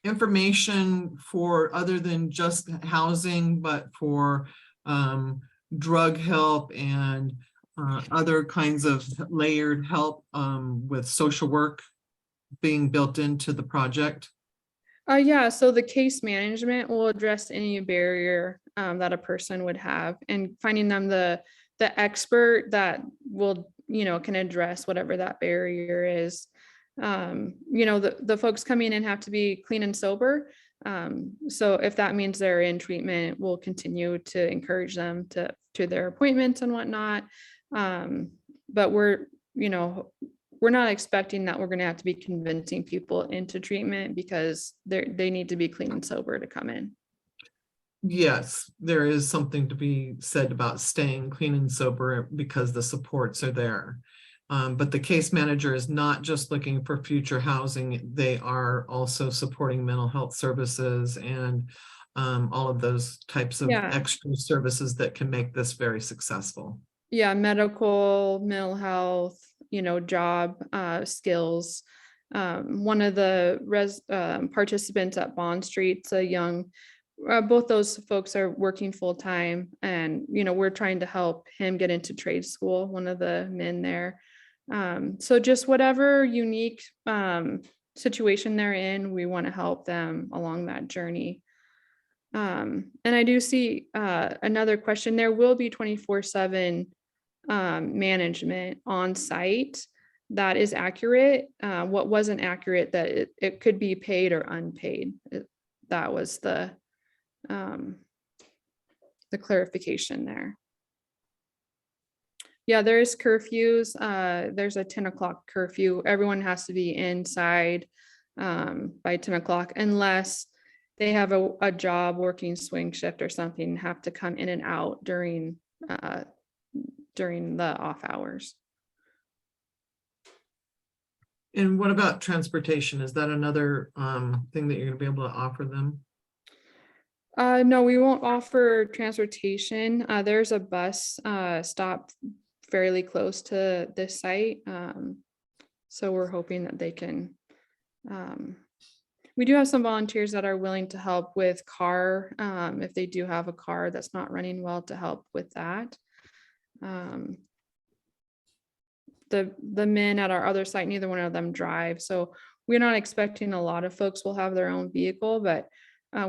Speaker 12: information for other than just housing, but for drug help and other kinds of layered help with social work being built into the project?
Speaker 9: Yeah, so the case management will address any barrier that a person would have, and finding them the expert that will, can address whatever that barrier is. The folks coming in have to be clean and sober. So if that means they're in treatment, we'll continue to encourage them to their appointments and whatnot. But we're, we're not expecting that we're going to have to be convincing people into treatment because they need to be clean and sober to come in.
Speaker 12: Yes, there is something to be said about staying clean and sober because the supports are there. But the case manager is not just looking for future housing. They are also supporting mental health services and all of those types of extra services that can make this very successful.
Speaker 9: Yeah, medical, mental health, job skills. One of the participants at Bond Street's a young, both those folks are working full time, and we're trying to help him get into trade school, one of the men there. So just whatever unique situation they're in, we want to help them along that journey. And I do see another question. There will be 24/7 management on site. That is accurate. What wasn't accurate, that it could be paid or unpaid. That was the clarification there. Yeah, there's curfews. There's a 10 o'clock curfew. Everyone has to be inside by 10 o'clock unless they have a job working swing shift or something, and have to come in and out during the off hours.
Speaker 12: And what about transportation? Is that another thing that you're going to be able to offer them?
Speaker 9: No, we won't offer transportation. There's a bus stop fairly close to this site. So we're hoping that they can, we do have some volunteers that are willing to help with car, if they do have a car that's not running well, to help with that. The men at our other site, neither one of them drive. So we're not expecting a lot of folks will have their own vehicle, but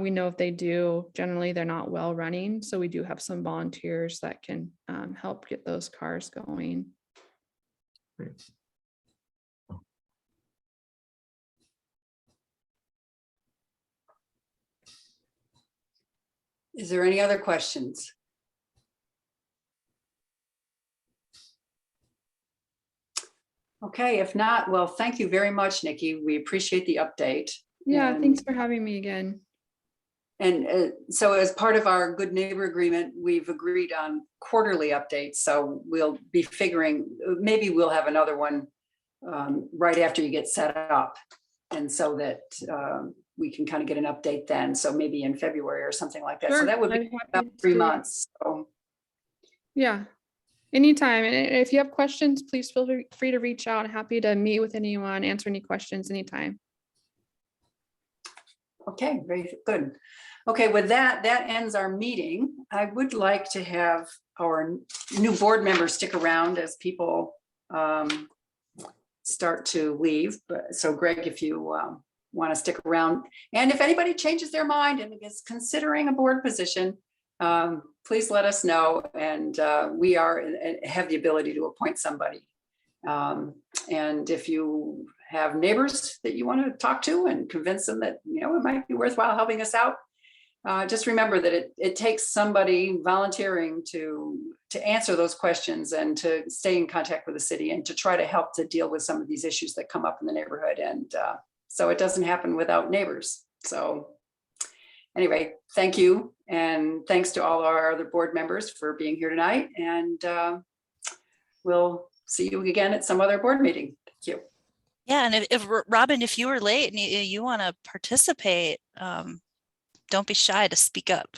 Speaker 9: we know if they do, generally they're not well running. So we do have some volunteers that can help get those cars going.
Speaker 12: Great.
Speaker 1: Is there any other questions? Okay, if not, well, thank you very much, Nikki. We appreciate the update.
Speaker 9: Yeah, thanks for having me again.
Speaker 1: And so as part of our good neighbor agreement, we've agreed on quarterly updates. So we'll be figuring, maybe we'll have another one right after you get set up. And so that we can kind of get an update then. So maybe in February or something like that.
Speaker 9: Sure,
Speaker 1: So that would be about 3 months. So.
Speaker 9: Yeah, anytime. And if you have questions, please feel free to reach out. Happy to meet with anyone, answer any questions anytime.
Speaker 1: Okay, very good. Okay, with that ends our meeting. I would like to have our new board members stick around as people start to leave. But so Greg, if you want to stick around, and if anybody changes their mind and is considering a board position, please let us know. And we have the ability to appoint somebody. And if you have neighbors that you want to talk to and convince them that, it might be worthwhile helping us out, just remember that it takes somebody volunteering to answer those questions and to stay in contact with the city and to try to help to deal with some of these issues that come up in the neighborhood. And so it doesn't happen without neighbors. So anyway, thank you. And thanks to all our other board members for being here tonight. And we'll see you again at some other board meeting. Thank you.
Speaker 3: Yeah, and if Robin, if you were late and you want to participate, don't be shy to speak up.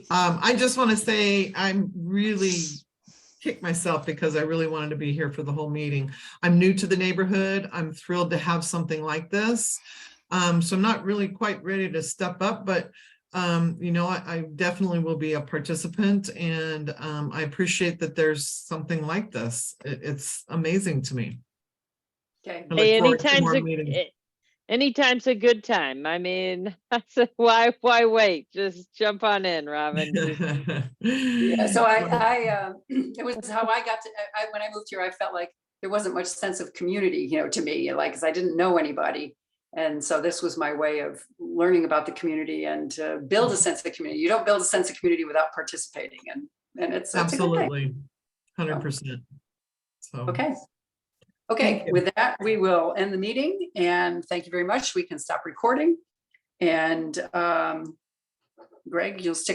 Speaker 12: I just want to say I'm really kick myself because I really wanted to be here for the whole meeting. I'm new to the neighborhood. I'm thrilled to have something like this. So I'm not really quite ready to step up, but I definitely will be a participant, and I appreciate that there's something like this. It's amazing to me.
Speaker 1: Okay.
Speaker 5: Hey, anytime's a good time. I mean, why wait? Just jump on in, Robin.
Speaker 1: Yeah, so it was how I got to, when I moved here, I felt like there wasn't much sense of community, to me, because I didn't know anybody. And so this was my way of learning about the community and to build a sense of community. You don't build a sense of community without participating. And it's
Speaker 12: absolutely 100%. So
Speaker 1: okay. Okay,
Speaker 12: Thank you.
Speaker 1: with that, we will end the meeting and thank you very much. We can stop recording. And Greg, you'll stick